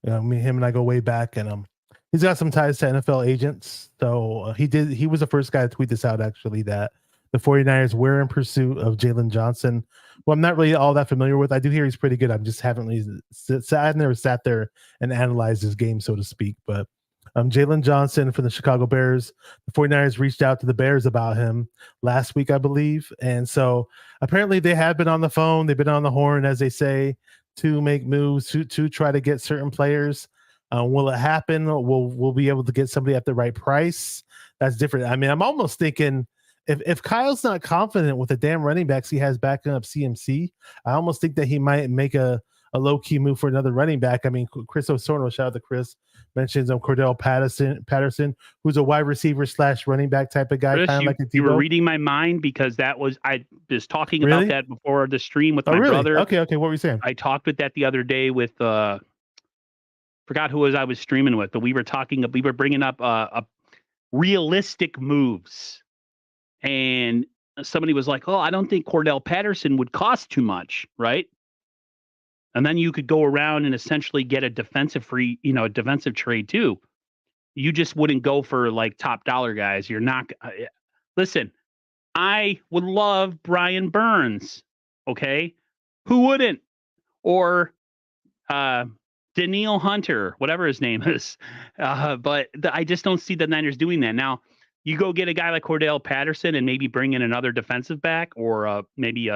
and I go way back, and he's got some ties to NFL agents. So he was the first guy to tweet this out, actually, that the 49ers were in pursuit of Jalen Johnson, who I'm not really all that familiar with. I do hear he's pretty good. I've never sat there and analyzed his game, so to speak. But Jalen Johnson from the Chicago Bears, the 49ers reached out to the Bears about him last week, I believe. And so apparently they have been on the phone. They've been on the horn, as they say, to make moves, to try to get certain players. Will it happen? We'll be able to get somebody at the right price. That's different. I mean, I'm almost thinking if Kyle's not confident with the damn running backs he has backing up CMC, I almost think that he might make a a low key move for another running back. I mean, Chris Osorno, shout out to Chris, mentions Cordell Patterson, who's a wide receiver / running back type of guy, Chris, kind of like a you were Debo. reading my mind because I was talking about Really? that before the stream with Oh, my really? brother. Okay. What were you saying? I talked with that the other day with forgot who I was streaming with, but we were bringing up realistic moves, and somebody was like, "Oh, I don't think Cordell Patterson would cost too much, right?" And then you could go around and essentially get a defensive trade too. You just wouldn't go for like top dollar guys. You're not. Listen, I would love Brian Burns. Okay, who wouldn't? Or Daniil Hunter, whatever his name is. But I just don't see the Niners doing that. Now, you go get a guy like Cordell Patterson and maybe bring in another defensive back or maybe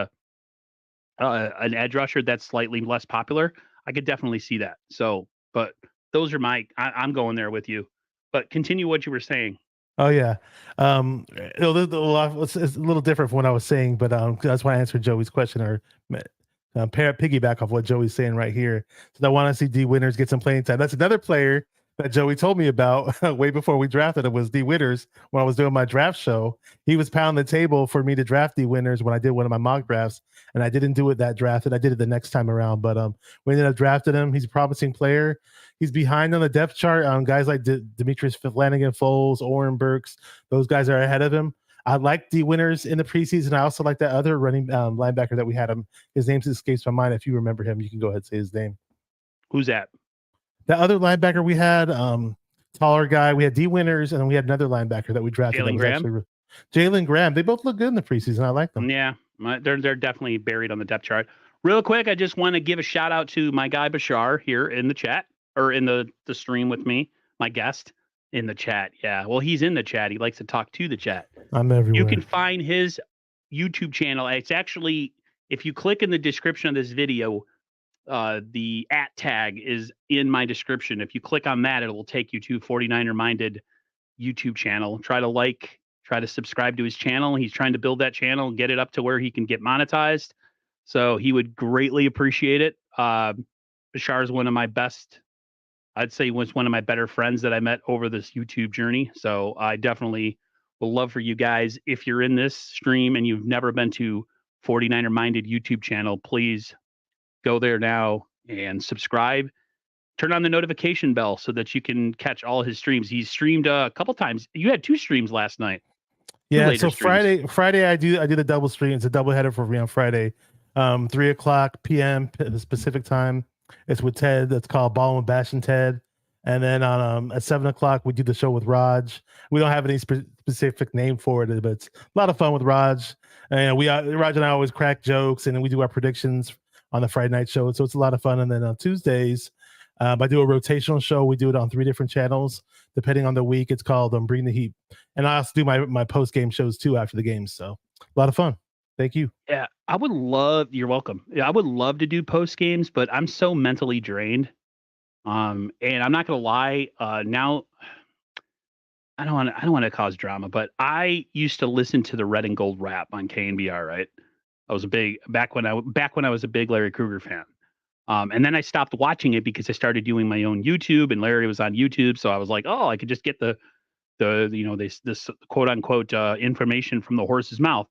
an edge rusher that's slightly less popular. I could definitely see that. So, but those are I'm going there with you. But continue what you were saying. Oh yeah, it's a little different from what I was saying, but that's why I answered Joey's question or piggyback off what Joey's saying right here. So I want to see D Winters get some playing time. That's another player that Joey told me about way before we drafted him was D Winters when I was doing my draft show. He was pounding the table for me to draft D Winters when I did one of my mock drafts, and I didn't do it that draft, and I did it the next time around. But we ended up drafting him. He's a promising player. He's behind on the depth chart on guys like Demetrius Flanagan, Foles, Oren Burks. Those guys are ahead of him. I like D Winters in the preseason. I also like that other running linebacker that we had him. His name escapes my mind. If you remember him, you can go ahead and say his name. Who's that? The other linebacker we had, taller guy. We had D Winters, and then we had another linebacker that we drafted. Jalen Graham. Jalen Graham. They both look good in the preseason. I like them. Yeah, they're definitely buried on the depth chart. Real quick, I just want to give a shout out to my guy Bashar here in the chat or in the stream with me. My guest in the chat. Yeah, well, he's in the chat. He likes to talk to the chat. I'm everywhere. You can find his YouTube channel. It's actually, if you click in the description of this video, the @tag is in my description. If you click on that, it will take you to 49er Minded YouTube channel. Try to subscribe to his channel. He's trying to build that channel and get it up to where he can get monetized. So he would greatly appreciate it. Bashar is one of my best, I'd say was one of my better friends that I met over this YouTube journey. So I definitely will love for you guys, if you're in this stream and you've never been to 49er Minded YouTube channel, please go there now and subscribe. Turn on the notification bell so that you can catch all his streams. He's streamed a couple times. You had 2 streams last night. Yeah, so streams. Friday I do the double stream. It's a double header for me on Friday. 3:00 p.m. Pacific time. It's with Ted. That's called Ball and Bash and Ted. And then on at 7:00 we do the show with Raj. We don't have any specific name for it, but it's a lot of fun with Raj. And Raj and I always crack jokes, and then we do our predictions on the Friday night show. So it's a lot of fun. And then on Tuesdays, I do a rotational show. We do it on 3 different channels depending on the week. It's called Bring the Heat. And I also do my post game shows too after the games. So a lot of fun. Thank you. Yeah, you're welcome. Yeah, I would love to do post games, but I'm so mentally drained. And I'm not gonna lie, now I don't want to cause drama, but I used to listen to the Red and Gold rap on KNBR, right? I was back when I was a big Larry Krueger fan. And then I stopped watching it because I started doing my own YouTube, and Larry was on YouTube, so I was like, oh, I could just get the this quote unquote information from the horse's mouth.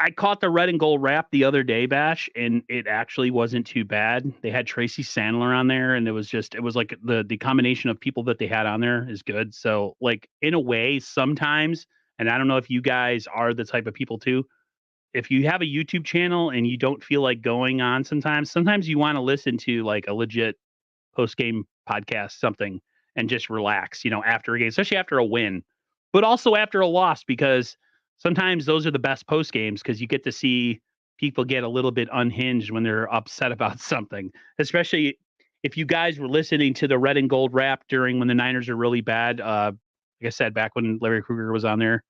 I caught the Red and Gold rap the other day, Bash, and it actually wasn't too bad. They had Tracy Sandler on there, and it was like the combination of people that they had on there is good. So, like, in a way, sometimes, and I don't know if you guys are the type of people too, if you have a YouTube channel and you don't feel like going on sometimes you want to listen to like a legit post-game podcast, something, and just relax, after a game, especially after a win, but also after a loss, because sometimes those are the best post games because you get to see people get a little bit unhinged when they're upset about something, especially if you guys were listening to the Red and Gold rap during when the Niners are really bad. Like I said, back when Larry Krueger was on there,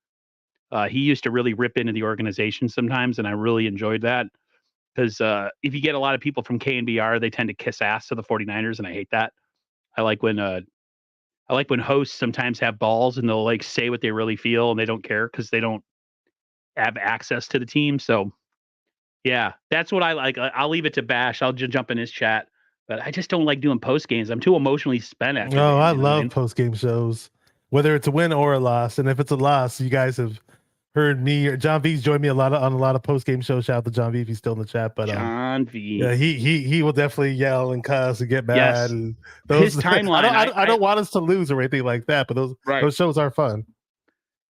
he used to really rip into the organization sometimes, and I really enjoyed that because if you get a lot of people from KNBR, they tend to kiss ass to the 49ers, and I hate that. I like when hosts sometimes have balls and they'll like say what they really feel and they don't care because they don't have access to the team. So Yeah, that's what I like. I'll leave it to Bash. I'll just jump in his chat, but I just don't like doing post games. I'm too emotionally spent after Oh, games. I You know what I love mean? post game shows, whether it's a win or a loss. And if it's a loss, you guys have heard me or John V's joined me on a lot of post game shows. Shout out to John V if he's still in the chat. But John V. yeah, he will definitely yell and cuss and get mad. Yes, And his those timeline. I don't want us to lose or anything like that. But those shows are fun.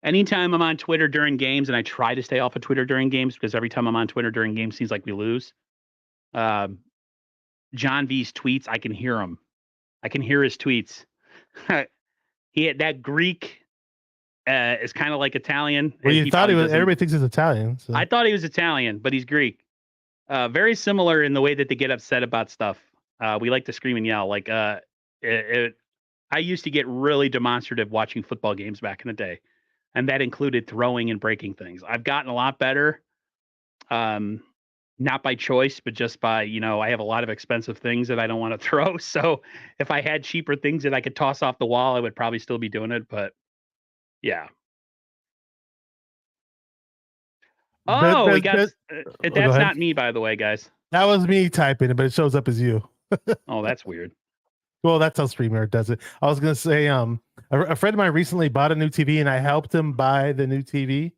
Anytime I'm on Twitter during games, and I try to stay off of Twitter during games because every time I'm on Twitter during games seems like we lose. John V's tweets, I can hear him. I can hear his tweets. He had that Greek is kind of like Italian. Well, and you he thought he probably was. doesn't. Everybody thinks he's Italian. So. I thought he was Italian, but he's Greek. Very similar in the way that they get upset about stuff. We like to scream and yell. Like I used to get really demonstrative watching football games back in the day, and that included throwing and breaking things. I've gotten a lot better, not by choice, but just by, I have a lot of expensive things that I don't want to throw. So if I had cheaper things that I could toss off the wall, I would probably still be doing it. But yeah. Oh, we got that's not me, by the way, guys. That was me typing it, but it shows up as you. Oh, that's weird. Well, that's how StreamYard does it. I was gonna say, a friend of mine recently bought a new TV, and I helped him buy the new TV.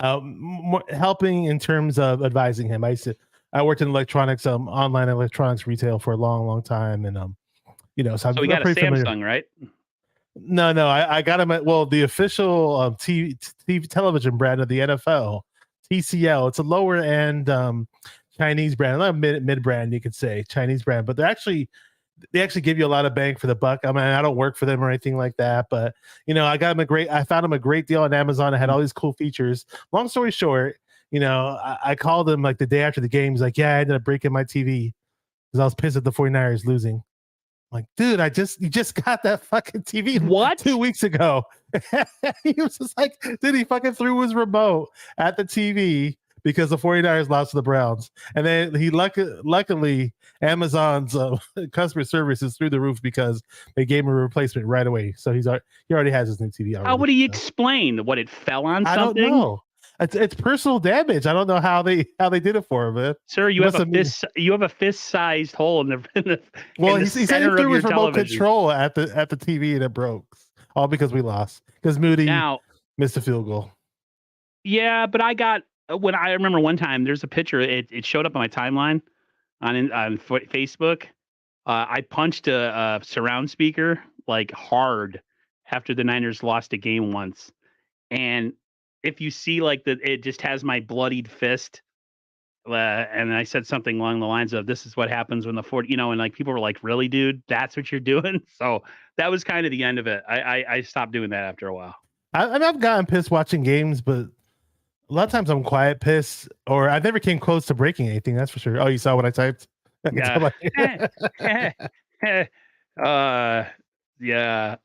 Helping in terms of advising him. I worked in electronics, online electronics retail for a long, long time, and so we got a Samsung, familiar. Right? No, I got him at the official TV television brand of the NFL, TCL. It's a lower end Chinese brand, not a mid brand, you could say Chinese brand, but they actually give you a lot of bang for the buck. I mean, I don't work for them or anything like that, but I found him a great deal on Amazon. It had all these cool features. Long story short, I called him like the day after the game. He's like, yeah, I ended up breaking my TV because I was pissed at the 49ers losing. I'm like, dude, you just got that fucking TV what 2 weeks ago. He was just like, dude, he fucking threw his remote at the TV because the 49ers lost to the Browns. And then he luckily Amazon's customer service is through the roof because they gave him a replacement right away. So he already has his new TV already. How would he explain what it fell on something? I don't know. It's personal damage. I don't know how they did it for him, man. Sir, you have a fist-sized hole in the he said he threw his remote control at the TV and it broke. All because we lost. Because Moody missed a field goal. Yeah, but I remember one time there's a picture. It showed up on my timeline on Facebook. I punched a surround speaker like hard after the Niners lost a game once, and if you see it just has my bloodied fist. And I said something along the lines of, "This is what happens when the 40," and like people were like, "Really, dude? That's what you're doing?" So that was kind of the end of it. I stopped doing that after a while. I've gotten pissed watching games, but a lot of times I'm quiet pissed, or I never came close to breaking anything. That's for sure. Oh, you saw what I typed? Yeah. Yeah.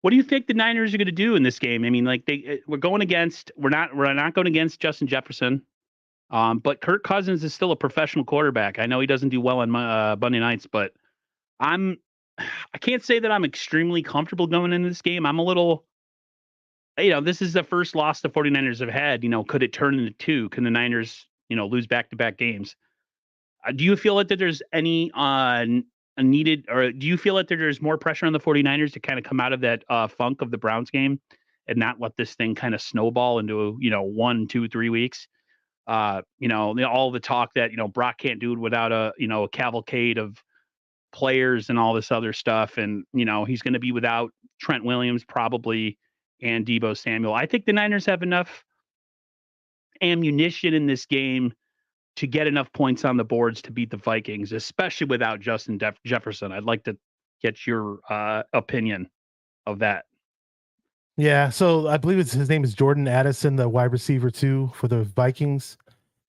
What do you think the Niners are going to do in this game? I mean, we're not going against Justin Jefferson. But Kirk Cousins is still a professional quarterback. I know he doesn't do well on Monday nights, but I can't say that I'm extremely comfortable going into this game. I'm a little, this is the first loss the 49ers have had. Could it turn into two? Can the Niners, lose back-to-back games? Do you feel that there's any needed, or do you feel that there's more pressure on the 49ers to kind of come out of that funk of the Browns game and not let this thing kind of snowball into, 1, 2, 3 weeks? All the talk that, Brock can't do it without a cavalcade of players and all this other stuff. And, he's going to be without Trent Williams probably and Deebo Samuel. I think the Niners have enough ammunition in this game to get enough points on the boards to beat the Vikings, especially without Justin Jefferson. I'd like to get your opinion of that. Yeah, so I believe his name is Jordan Addison, the wide receiver 2 for the Vikings.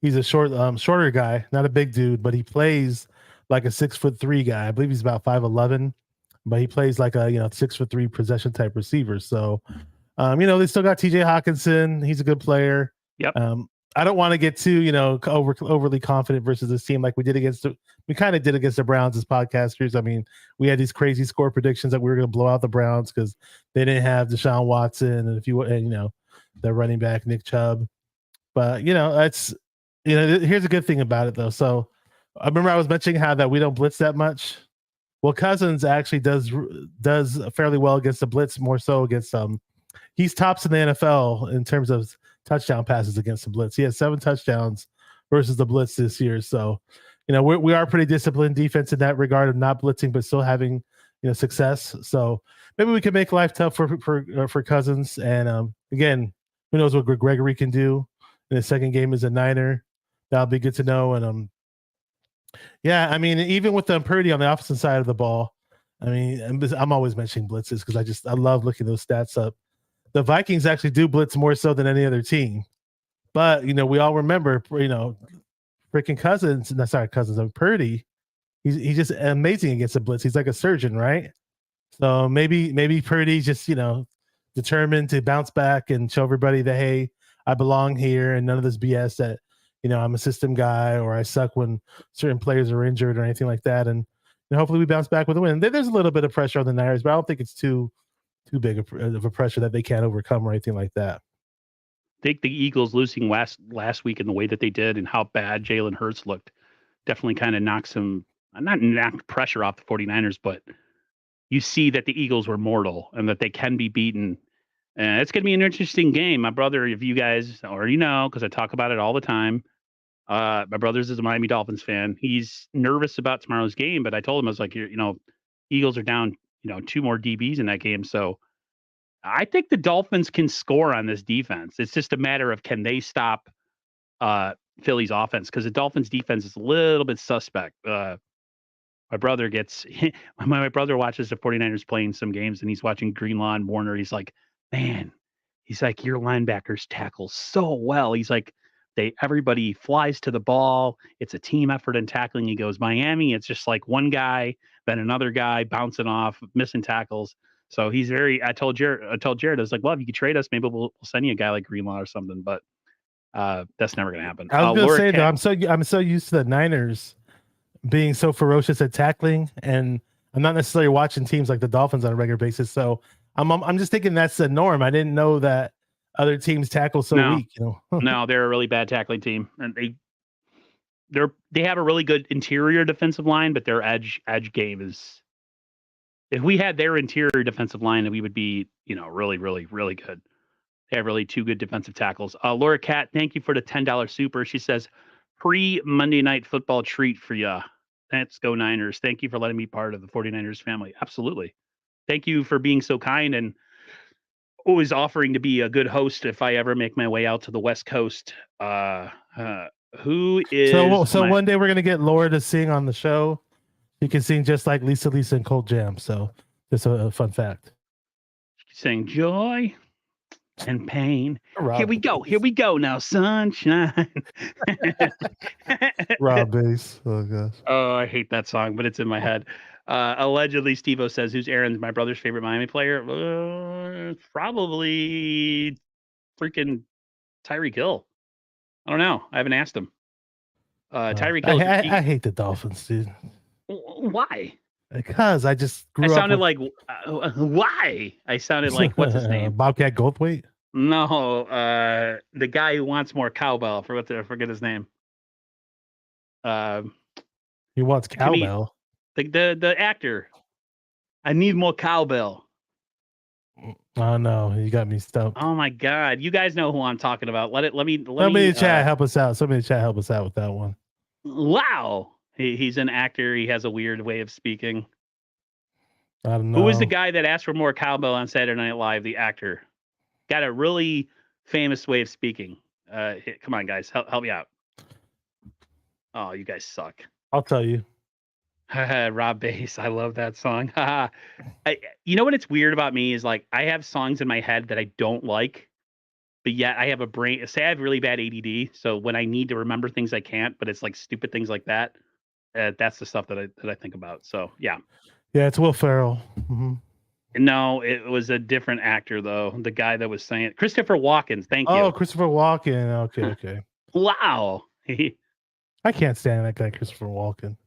He's a shorter guy, not a big dude, but he plays like a 6'3" guy. I believe he's about 5'11", but he plays like a 6'3" possession type receiver. So, they still got TJ Hawkinson. He's a good player. Yep. I don't want to get too overly confident versus this team like we kind of did against the Browns as podcasters. I mean, we had these crazy score predictions that we were going to blow out the Browns because they didn't have Deshaun Watson and their running back Nick Chubb. But here's a good thing about it though. So I remember I was mentioning how that we don't blitz that much. Well, Cousins actually does fairly well against the blitz, more so against he's tops in the NFL in terms of touchdown passes against the blitz. He has 7 touchdowns versus the blitz this year. So, we are pretty disciplined defense in that regard of not blitzing, but still having success. So maybe we can make life tough for Cousins. And again, who knows what Gregory can do in his second game as a Niner? That'll be good to know. And yeah, I mean, even with Purdy on the opposite side of the ball, I mean, I'm always mentioning blitzes because I love looking those stats up. The Vikings actually do blitz more so than any other team. But, we all remember, freaking Purdy, he's just amazing against the blitz. He's like a surgeon, right? So maybe Purdy's just, determined to bounce back and show everybody that, hey, I belong here and none of this BS that, I'm a system guy or I suck when certain players are injured or anything like that. And hopefully we bounce back with a win. There's a little bit of pressure on the Niners, but I don't think it's too big of a pressure that they can't overcome or anything like that. I think the Eagles losing last week in the way that they did and how bad Jalen Hurts looked definitely kind of knocked pressure off the 49ers, but you see that the Eagles were mortal and that they can be beaten. And it's going to be an interesting game. My brother, if you guys already know, because I talk about it all the time, my brother's is a Miami Dolphins fan. He's nervous about tomorrow's game, but I told him, I was like, Eagles are down, 2 more DBs in that game. So I think the Dolphins can score on this defense. It's just a matter of can they stop Philly's offense, because the Dolphins defense is a little bit suspect. My brother watches the 49ers playing some games and he's watching Greenlaw and Warner. He's like, man, your linebackers tackle so well. He's like, everybody flies to the ball. It's a team effort in tackling. He goes, Miami, it's just like one guy, then another guy bouncing off, missing tackles. So he's I told Jared, I was like, well, if you could trade us, maybe we'll send you a guy like Greenlaw or something. But that's never going to happen. I was going to say, though, I'm so used to the Niners being so ferocious at tackling, and I'm not necessarily watching teams like the Dolphins on a regular basis. So I'm just thinking that's the norm. I didn't know that other teams tackle so weak. No, they're a really bad tackling team, and they have a really good interior defensive line, but their edge game is. If we had their interior defensive line, then we would be, really, really, really good. They have really 2 good defensive tackles. Laura Cat, thank you for the $10 super. She says, pre-Monday Night Football treat for ya. Let's go Niners. Thank you for letting me be part of the 49ers family. Absolutely. Thank you for being so kind and always offering to be a good host if I ever make my way out to the West Coast. Who is... So one day we're going to get Laura to sing on the show. You can sing just like Lisa and Cold Jam. So just a fun fact. Sing joy and pain. Here we go now, sunshine. Rob bass. Oh gosh. Oh, I hate that song, but it's in my head. Allegedly, Steve-O says, who's Aaron's, my brother's favorite Miami player? Probably freaking Tyreek Hill. I don't know. I haven't asked him. Tyreek Hill. I hate the Dolphins, dude. Why? Because I just grew up. I sounded like why? I sounded like what's his name? Bobcat Goldthwait? No, the guy who wants more cowbell. I forget his name. He wants cowbell. The actor. I need more cowbell. Oh no, you got me stumped. Oh my god, you guys know who I'm talking about. Let me. Somebody in the chat help us out. Somebody in the chat help us out with that one. Wow. He's an actor. He has a weird way of speaking. I don't know. Who was the guy that asked for more cowbell on Saturday Night Live? The actor. Got a really famous way of speaking. Come on, guys. Help me out. Oh, you guys suck. I'll tell you. Rob Bass. I love that song. You know what it's weird about me is like I have songs in my head that I don't like, but yet I have a brain. Say I have really bad ADD. So when I need to remember things, I can't, but it's like stupid things like that. That's the stuff that I think about. So yeah, it's Will Ferrell. Mm-hmm. No, it was a different actor though. The guy that was saying it. Christopher Walken. Thank you. Oh, Christopher Walken. Okay. Wow. I can't stand that guy, Christopher Walken.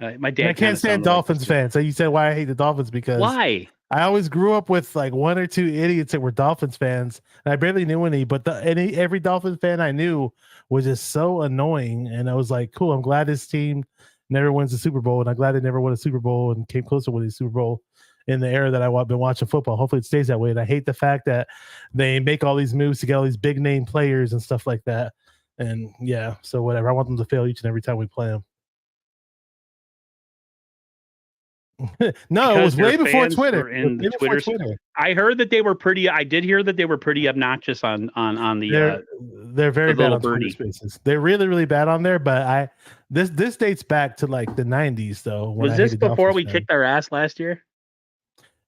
My dad. I can't stand Dolphins fans. So you said why I hate the Dolphins because why? I always grew up with like one or two idiots that were Dolphins fans, and I barely knew any. But every Dolphins fan I knew was just so annoying, and I was like, "Cool, I'm glad this team never wins the Super Bowl, and I'm glad they never won a Super Bowl and came close to winning the Super Bowl in the era that I've been watching football. Hopefully, it stays that way." And I hate the fact that they make all these moves to get all these big name players and stuff like that. And yeah, so whatever. I want them to fail each and every time we play them. No, it was way before Twitter. I heard that they were pretty. I did hear that they were pretty obnoxious on the. They're very bad on Twitter Spaces. They're really, really bad on there. But this dates back to like the 90s though. Was this before we kicked their ass last year?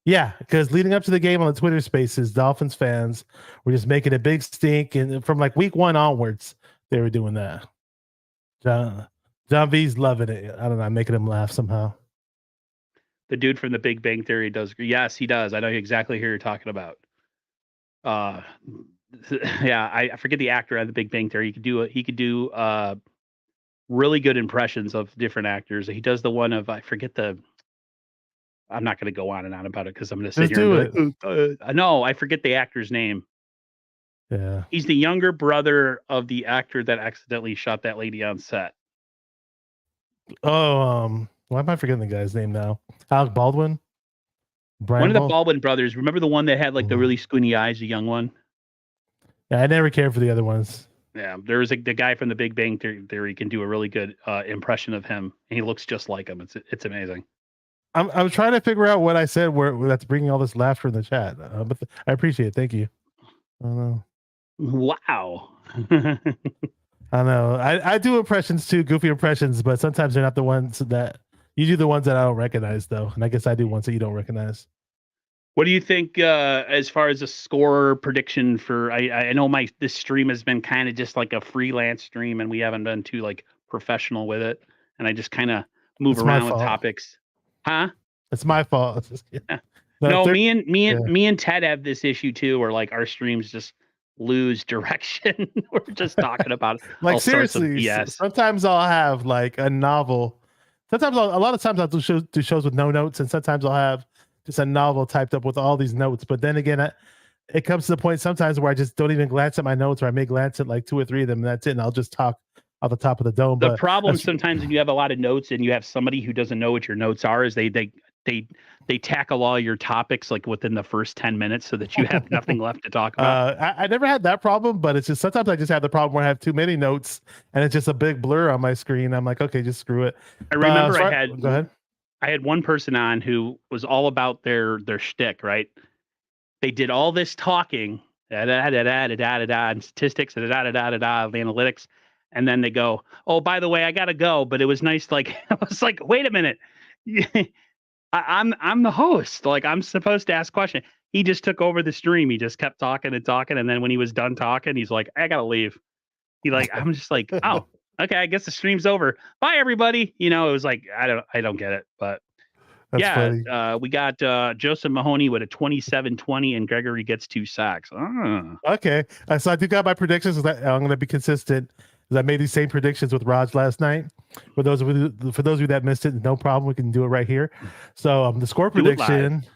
Yeah, because leading up to the game on the Twitter Spaces, Dolphins fans were just making a big stink, and from like week 1 onwards, they were doing that. John V's loving it. I don't know, I'm making him laugh somehow. The dude from the Big Bang Theory does. Yes, he does. I know exactly who you're talking about. Yeah, I forget the actor on the Big Bang Theory. He could do really good impressions of different actors. He does the one of, I forget the. I'm not going to go on and on about it because I'm going to sit here and be like, no, I forget the actor's name. Yeah, he's the younger brother of the actor that accidentally shot that lady on set. Oh, why am I forgetting the guy's name now? Alec Baldwin? One of the Baldwin brothers. Remember the one that had like the really squinty eyes, the young one? Yeah, I never cared for the other ones. Yeah, there's the guy from the Big Bang Theory can do a really good impression of him. And he looks just like him. It's amazing. I'm trying to figure out what I said where that's bringing all this laughter in the chat. But I appreciate it. Thank you. I don't know. Wow. I know. I do impressions too, goofy impressions, but sometimes they're not the ones that you do. The ones that I don't recognize, though, and I guess I do ones that you don't recognize. What do you think as far as a score prediction for? I know this stream has been kind of just like a freelance stream, and we haven't been too like professional with it, and I just kind of move around with topics. Huh? It's my fault. No, me and Ted have this issue too, where like our streams just lose direction. We're just talking about like seriously. Sometimes I'll have like a novel. Sometimes a lot of times I'll do shows with no notes, and sometimes I'll have just a novel typed up with all these notes. But then again, it comes to the point sometimes where I just don't even glance at my notes, or I may glance at like 2 or 3 of them, and that's it. And I'll just talk off the top of the dome. The problem sometimes when you have a lot of notes and you have somebody who doesn't know what your notes are is they tackle all your topics like within the first 10 minutes so that you have nothing left to talk about. I never had that problem, but it's just sometimes I just have the problem where I have too many notes and it's just a big blur on my screen. I'm like, okay, just screw it. I remember go ahead. I had one person on who was all about their shtick, right? They did all this talking, and statistics, analytics, and then they go, "Oh, by the way, I gotta go." But it was nice. Like I was like, "Wait a minute, I'm the host. Like I'm supposed to ask questions." He just took over the stream. He just kept talking and talking, and then when he was done talking, he's like, "I gotta leave." I'm just like, "Oh, okay, I guess the stream's over. Bye, everybody." It was like I don't get it, but that's funny. Yeah, we got Joseph Mahoney with a 27-20, and Gregory gets 2 sacks. Okay, so I do got my predictions. I'm going to be consistent. I made these same predictions with Raj last night. For those of you that missed it, no problem. We can do it right here. So the score prediction.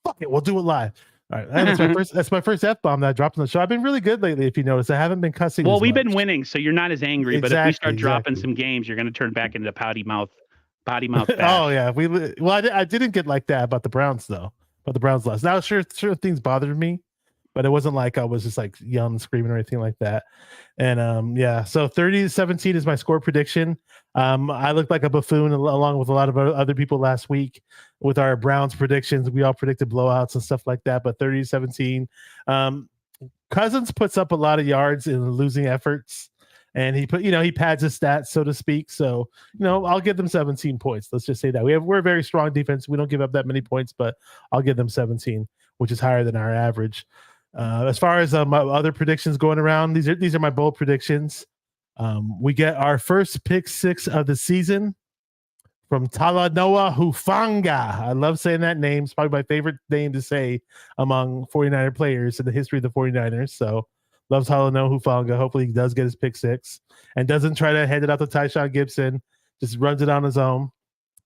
Fuck it, we'll do it live. All right, that's my first F-bomb that I dropped on the show. I've been really good lately. If you notice, I haven't been cussing. Well, we've been winning, so you're not as angry. But if we start dropping some games, you're going to turn back into potty mouth. Oh yeah, I didn't get like that about the Browns though. But the Browns lost. Now, sure things bothered me, but it wasn't like I was just like yelling, screaming, or anything like that. And yeah, so 30-17 is my score prediction. I looked like a buffoon along with a lot of other people last week with our Browns predictions. We all predicted blowouts and stuff like that, but 30-17. Cousins puts up a lot of yards in losing efforts. And he pads his stats, so to speak. So, I'll give them 17 points. Let's just say that we're a very strong defense. We don't give up that many points, but I'll give them 17, which is higher than our average. As far as my other predictions going around, these are my bold predictions. We get our first pick 6 of the season from Talanoa Hufanga. I love saying that name. It's probably my favorite name to say among 49er players in the history of the 49ers. So, loves Talanoa Hufanga. Hopefully he does get his pick 6 and doesn't try to hand it out to Tyshawn Gibson. Just runs it on his own.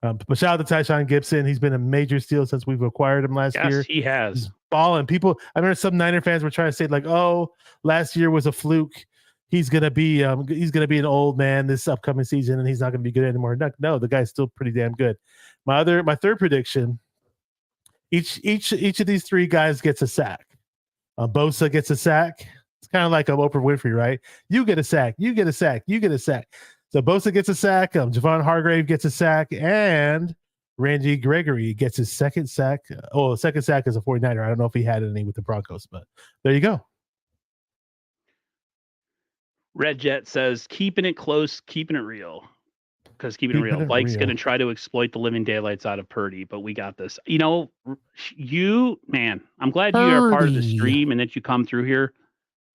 But shout out to Tyshawn Gibson. He's been a major steal since we've acquired him last year. Yes, he has. He's balling. People, I remember some Niner fans were trying to say like, "Oh, last year was a fluke. He's gonna be an old man this upcoming season, and he's not gonna be good anymore." No, the guy's still pretty damn good. My third prediction: each of these three guys gets a sack. Bosa gets a sack. It's kind of like Oprah Winfrey, right? You get a sack. You get a sack. You get a sack. So Bosa gets a sack. Javon Hargrave gets a sack, and Randy Gregory gets his second sack. Second sack as a 49er. I don't know if he had any with the Broncos, but there you go. Red Jet says, keeping it close, keeping it real. Because keeping it real, Mike's going to try to exploit the living daylights out of Purdy, but we got this. I'm glad you are part of the stream and that you come through here,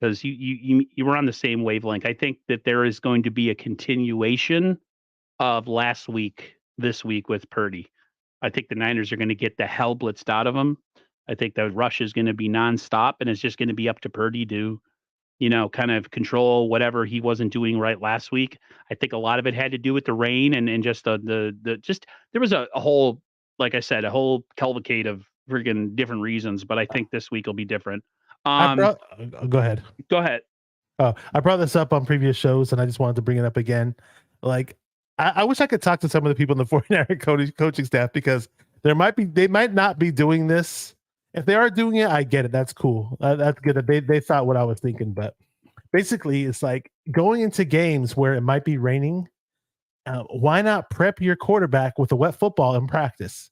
because you were on the same wavelength. I think that there is going to be a continuation of last week, this week with Purdy. I think the Niners are going to get the hell blitzed out of them. I think the rush is going to be nonstop, and it's just going to be up to Purdy to, kind of control whatever he wasn't doing right last week. I think a lot of it had to do with the rain and just there was a whole, like I said, a whole cavalcade of friggin' different reasons, but I think this week will be different. Go ahead. Go ahead. I brought this up on previous shows, and I just wanted to bring it up again. Like, I wish I could talk to some of the people in the 49er coaching staff, because they might not be doing this. If they are doing it, I get it. That's cool. That's good. They thought what I was thinking, but basically, it's like going into games where it might be raining. Why not prep your quarterback with a wet football in practice?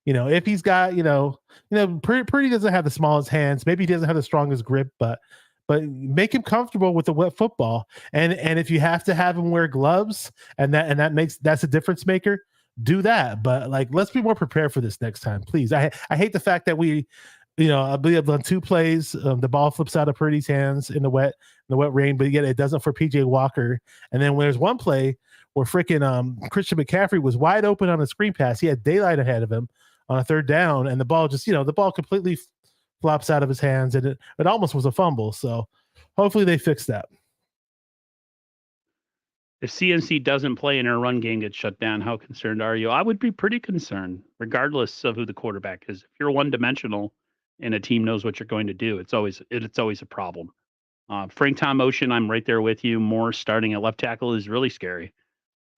If he's got, Purdy doesn't have the smallest hands. Maybe he doesn't have the strongest grip, but make him comfortable with the wet football. And if you have to have him wear gloves, and that's a difference maker, do that. But like, let's be more prepared for this next time, please. I hate the fact that I believe on 2 plays, the ball flips out of Purdy's hands in the wet rain, but yet it doesn't for PJ Walker. And then when there's one play where freaking Christian McCaffrey was wide open on a screen pass, he had daylight ahead of him on a 3rd down, and the ball just, the ball completely flops out of his hands, and it almost was a fumble. So hopefully they fix that. If CNC doesn't play and our run game gets shut down, how concerned are you? I would be pretty concerned, regardless of who the quarterback is. If you're one-dimensional and a team knows what you're going to do, it's always a problem. Frank Tom Ocean, I'm right there with you. Moore starting at left tackle is really scary.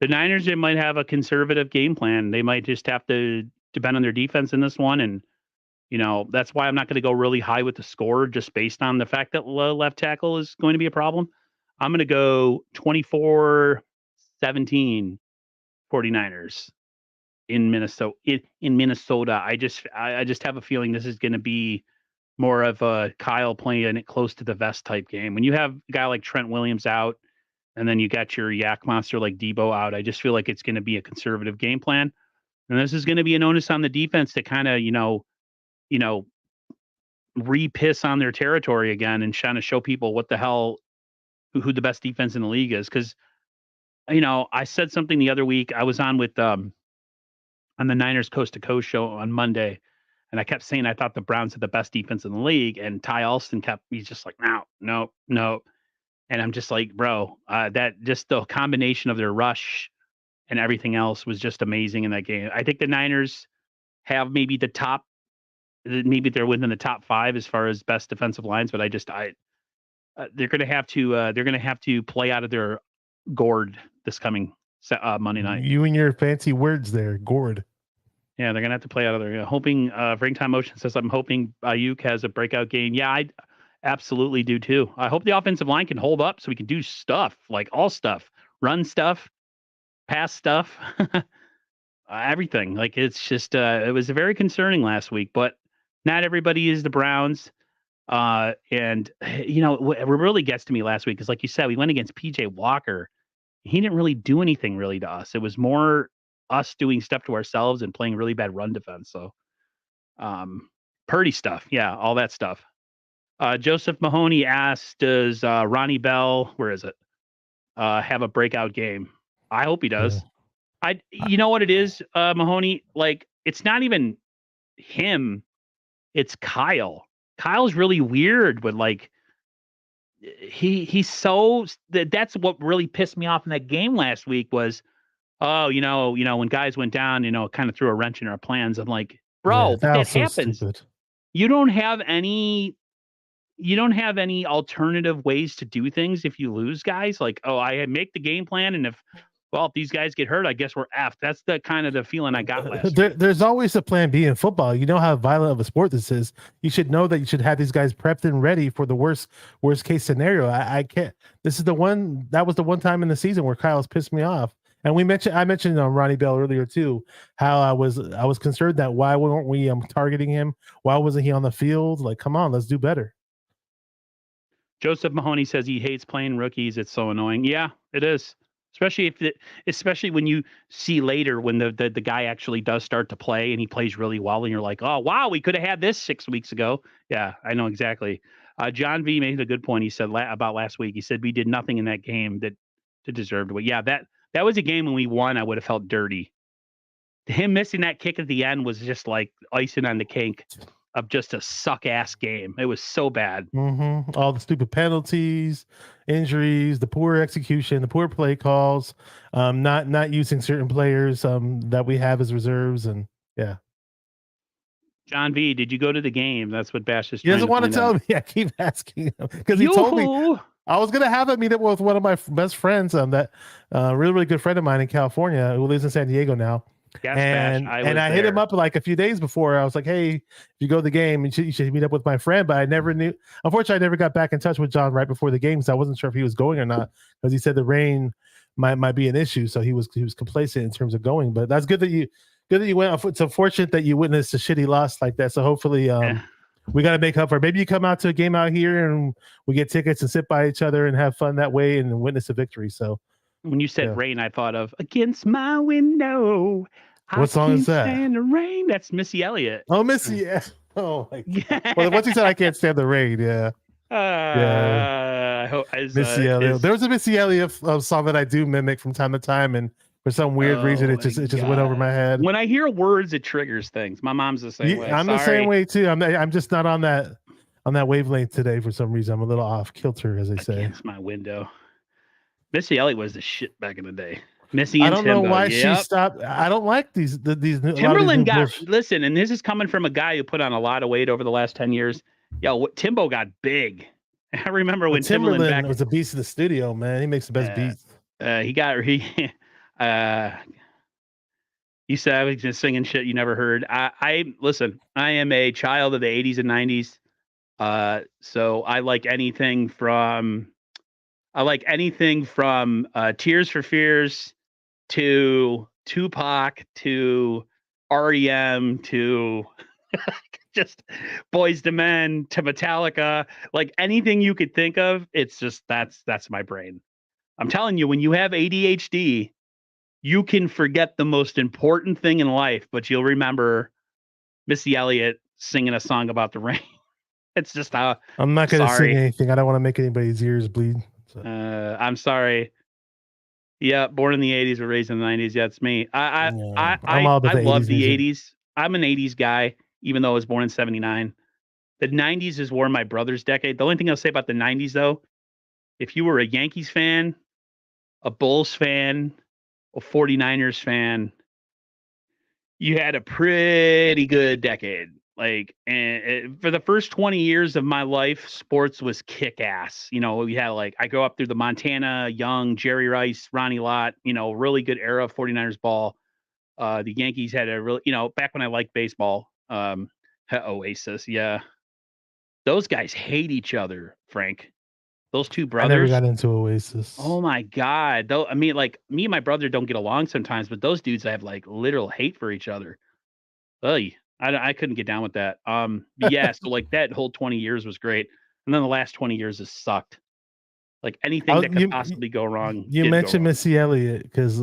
The Niners, they might have a conservative game plan. They might just have to depend on their defense in this one, and that's why I'm not going to go really high with the score, just based on the fact that left tackle is going to be a problem. I'm going to go 24-17 49ers in Minnesota. In Minnesota, I just have a feeling this is going to be more of a Kyle playing it close to the vest type game. When you have a guy like Trent Williams out, and then you got your yak monster like Debo out, I just feel like it's going to be a conservative game plan. And this is going to be an onus on the defense to kind of, re-piss on their territory again and trying to show people what the hell, who the best defense in the league is. Because, I said something the other week. I was on with on the Niners Coast to Coast show on Monday, and I kept saying I thought the Browns had the best defense in the league, and Ty Alston he's just like, no. And I'm just like, bro, that just the combination of their rush and everything else was just amazing in that game. I think the Niners have maybe they're within the top 5 as far as best defensive lines, but they're going to have to play out of their gourd this coming Monday night. You and your fancy words there, gourd. Yeah, they're going to have to play out of their hoping. Frank Time Motion says, I'm hoping Ayuk has a breakout game. Yeah, I absolutely do too. I hope the offensive line can hold up so we can do stuff, like all stuff, run stuff, pass stuff, everything. Like, it's just, it was very concerning last week, but not everybody is the Browns. And what really gets to me last week is, like you said, we went against PJ Walker. He didn't really do anything really to us. It was more us doing stuff to ourselves and playing really bad run defense. So, Purdy stuff. Yeah. All that stuff. Joseph Mahoney asked, does Ronnie Bell, where is it? Have a breakout game? I hope he does. Yeah. You know what it is, Mahoney? Like, it's not even him. It's Kyle. Kyle's really weird, but like he's so that's what really pissed me off in that game last week was oh, when guys went down, it kind of threw a wrench in our plans. I'm like, Yeah, bro, but that that was so happens. stupid. You don't have any you don't have any alternative ways to do things if you lose guys. Like, oh, I make the game plan, and if these guys get hurt, I guess we're effed. That's the kind of the feeling I got last week. There's always a plan B in football. You know how violent of a sport this is. You should know that you should have these guys prepped and ready for the worst case scenario. I can't. This is the one that was the one time in the season where Kyle's pissed me off. And I mentioned Ronnie Bell earlier too, how I was concerned that why weren't we targeting him? Why wasn't he on the field? Like, come on, let's do better. Joseph Mahoney says he hates playing rookies. It's so annoying. Yeah, it is. Especially when you see later when the guy actually does start to play and he plays really well, and you're like, oh wow, we could have had this 6 weeks ago. Yeah, I know exactly. John V made a good point. He said about last week. He said we did nothing in that game that to deserve to win. Yeah, that was a game when we won. I would have felt dirty. Him missing that kick at the end was just like icing on the cake of just a suck ass game. It was so bad. Mm-hmm. All the stupid penalties, injuries, the poor execution, the poor play calls, not using certain players that we have as reserves, and yeah. John V, did you go to the game? That's what Bash is He trying doesn't to want to find tell out. me. I keep asking him because he told me I was gonna have a meet up with one of my best friends, that really good friend of mine in California who lives in San Diego now. Yes, And Bash, I hit him up like a few days before. I was like, "Hey, if you go to the game, you should meet up with my friend." But I never knew. Unfortunately, I never got back in touch with John right before the game, so I wasn't sure if he was going or not because he said the rain might be an issue. So he was complacent in terms of going. But that's good that you went. It's unfortunate that you witnessed a shitty loss like that. So hopefully, we got to make up for it. Maybe you come out to a game out here and we get tickets and sit by each other and have fun that way and witness a victory. So when you said rain, I thought of Against My Window. What song is that? Stand the rain. That's Missy Elliott. Oh, Missy. Yeah. Oh my God. Well, once you said I can't stand the rain, yeah. I hope Missy Elliott. There was a Missy Elliott song that I do mimic from time to time, and for some weird reason, it just went over my head. When I hear words, it triggers things. My mom's the same way. I'm the same way too. I'm just not on that wavelength today for some reason. I'm a little off kilter, as they say. Against My Window. Missy Elliott was the shit back in the day. Missy and I don't know why she stopped. I don't like these Timberland listen, and this is coming from a guy who put on a lot of weight over the last 10 years. Yo, Timbo got big. I remember when Timberland was a beast of the studio, man. He makes the best beats. You said I was just singing shit you never heard. Listen, I am a child of the 80s and 90s. So I like anything from Tears for Fears to Tupac to REM to just Boys to Men to Metallica, like anything you could think of. It's just that's my brain. I'm telling you, when you have ADHD, you can forget the most important thing in life, but you'll remember Missy Elliott singing a song about the rain. It's just how I'm not going to sing anything. I don't want to make anybody's ears bleed. So. I'm sorry. Yeah, born in the 80s, but raised in the 90s. Yeah, it's me. I love the 80s. I'm an 80s guy, even though I was born in 79. The 90s is more my brother's decade. The only thing I'll say about the 90s, though, if you were a Yankees fan, a Bulls fan, a 49ers fan, you had a pretty good decade. For the first 20 years of my life, sports was kick ass. We had I go up through the Montana, Young, Jerry Rice, Ronnie Lott, really good era of 49ers ball. The Yankees had a really, back when I liked baseball, Oasis. Yeah. Those guys hate each other, Frank. Those two brothers. I never got into Oasis. Oh my God. Though, I mean, me and my brother don't get along sometimes, but those dudes have literal hate for each other. I couldn't get down with that. Yeah, so that whole 20 years was great. And then the last 20 years has sucked. Anything that could possibly go wrong. You mentioned Missy Elliott because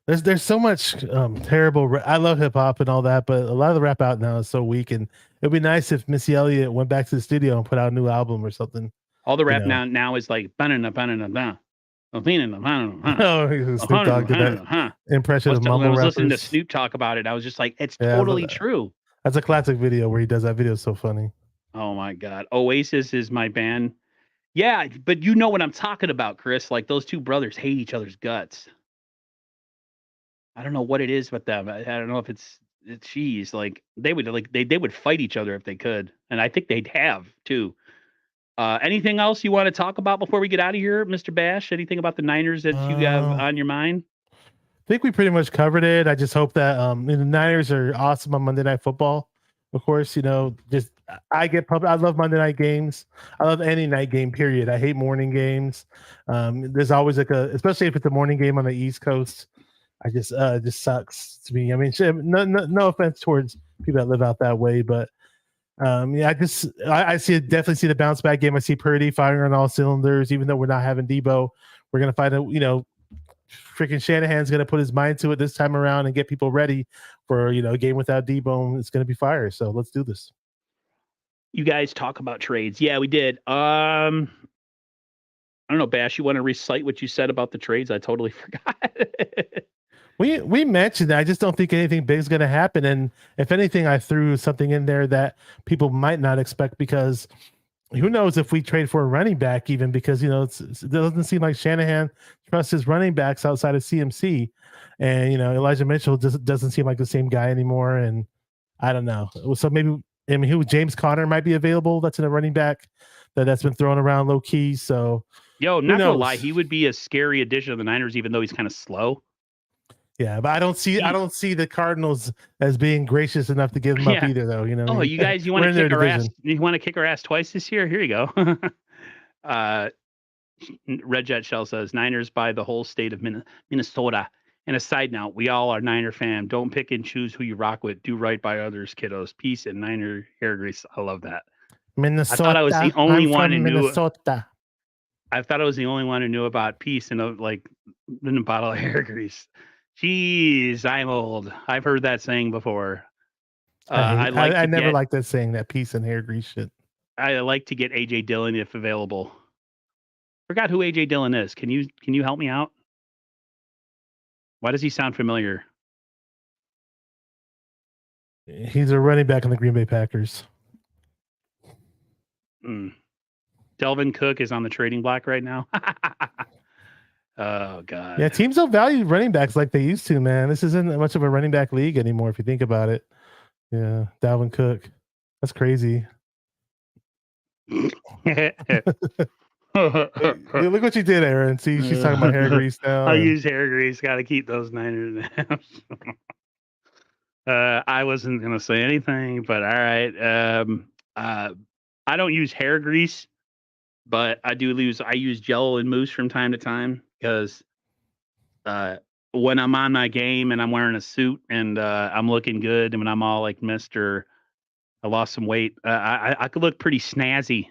there's so much terrible. I love hip hop and all that, but a lot of the rap out now is so weak. And it'd be nice if Missy Elliott went back to the studio and put out a new album or something. All the rap now is like banana. Oh, Snoop Dogg did that impression of mumble rappers. I was listening to Snoop talk about it. I was just like, it's totally true. That's a classic video where he does that video. So funny. Oh my God. Oasis is my band. Yeah, but you know what I'm talking about, Chris. Those two brothers hate each other's guts. I don't know what it is with them. I don't know if it's cheese. Like they would fight each other if they could, and I think they'd have too. Anything else you want to talk about before we get out of here, Mr. Bash? Anything about the Niners that you have I on your mind? think we pretty much covered it. I just hope that the Niners are awesome on Monday Night Football. Of course, just I love Monday night games. I love any night game. Period. I hate morning games. There's always especially if it's a morning game on the East Coast. I just sucks to me. I mean, no offense towards people that live out that way, but yeah, I definitely see the bounce back game. I see Purdy firing on all cylinders, even though we're not having Debo. We're gonna find out, freaking Shanahan's gonna put his mind to it this time around and get people ready for a game without Debo. It's gonna be fire. So let's do this. You guys talk about trades. Yeah, we did. I don't know, Bash. You want to recite what you said about the trades? I totally forgot. We mentioned that. I just don't think anything big is going to happen. And if anything, I threw something in there that people might not expect, because who knows if we trade for a running back, even because, it doesn't seem like Shanahan trusts his running backs outside of CMC. And, Elijah Mitchell just doesn't seem like the same guy anymore. And I don't know. So maybe, James Conner might be available. That's in a running back that's been thrown around low key. So, not gonna lie, he would be a scary addition to the Niners, even though he's kind of slow. Yeah, but I don't see the Cardinals as being gracious enough to give him up either, though. Oh, you guys, you want to kick our ass? You want to kick our ass twice this year? Here you go. Red Jet Shell says Niners by the whole state of Minnesota. And a side note, we all are Niner fam. Don't pick and choose who you rock with. Do right by others, kiddos. Peace and Niner hair grease. I love that. Minnesota. I thought I was the only one who knew. Minnesota. I thought I was the only one who knew about peace and in a bottle of hair grease. Jeez, I'm old. I've heard that saying before. I never liked that saying, that peace and hair grease shit. I like to get AJ Dillon if available. Forgot who AJ Dillon is. Can you help me out? Why does he sound familiar? He's a running back on the Green Bay Packers. Delvin Cook is on the trading block right now. Oh God. Yeah, teams don't value running backs like they used to, man. This isn't much of a running back league anymore if you think about it. Yeah, Dalvin Cook. That's crazy. Look what you did, Aaron. See, she's talking about hair grease now. I use hair grease. Got to keep those Niners. I wasn't gonna say anything, but all right. I don't use hair grease, but I use Jello and mousse from time to time, because when I'm on my game and I'm wearing a suit and I'm looking good, and when I'm all like Mr. I lost some weight, I could look pretty snazzy.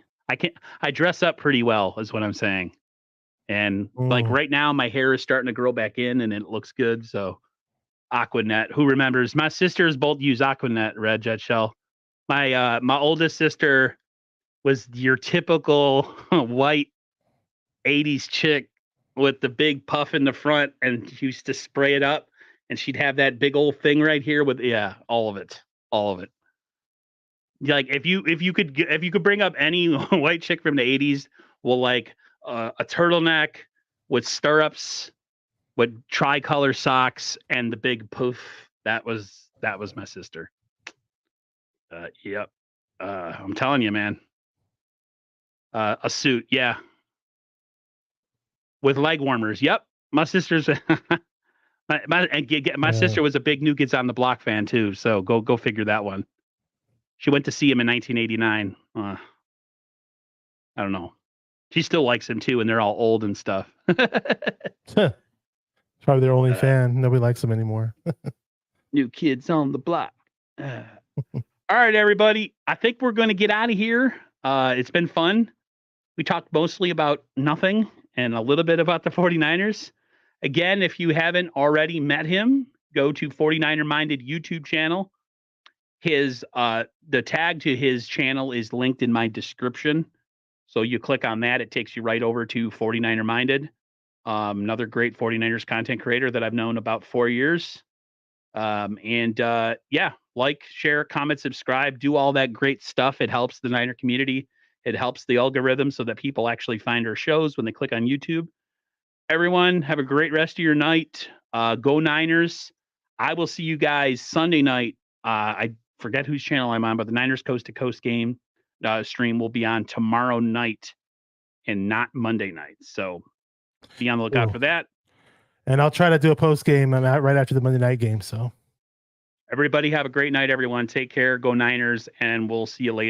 I dress up pretty well, is what I'm saying. And like right now, my hair is starting to grow back in and it looks good. So Aquanet, who remembers? My sisters both use Aquanet, Red Jet Shell. My oldest sister was your typical white 80s chick with the big puff in the front, and she used to spray it up, and she'd have that big old thing right here with all of it. Like if you could bring up any white chick from the 80s, well, like a turtleneck with stirrups, with tricolor socks, and the big poof, that was my sister. Yep. I'm telling you, man. A suit, yeah. With leg warmers. Yep. My sister's my sister was a big New Kids on the Block fan too, so go figure that one. She went to see him in 1989. I don't know. She still likes him too, and they're all old and stuff. Probably their only fan. Nobody likes him anymore. New Kids on the Block. All right, everybody. I think we're going to get out of here. It's been fun. We talked mostly about nothing and a little bit about the 49ers. Again, if you haven't already met him, go to 49er Minded YouTube channel. His the tag to his channel is linked in my description. So you click on that, it takes you right over to 49er Minded. Another great 49ers content creator that I've known about 4 years. Like, share, comment, subscribe, do all that great stuff. It helps the Niner community. It helps the algorithm so that people actually find our shows when they click on YouTube. Everyone, have a great rest of your night. Go Niners. I will see you guys Sunday night. I forget whose channel I'm on, but the Niners Coast to Coast game stream will be on tomorrow night and not Monday night. So be on the lookout for that. And I'll try to do a post game right after the Monday night game. So everybody have a great night, everyone. Take care. Go Niners, and we'll see you later.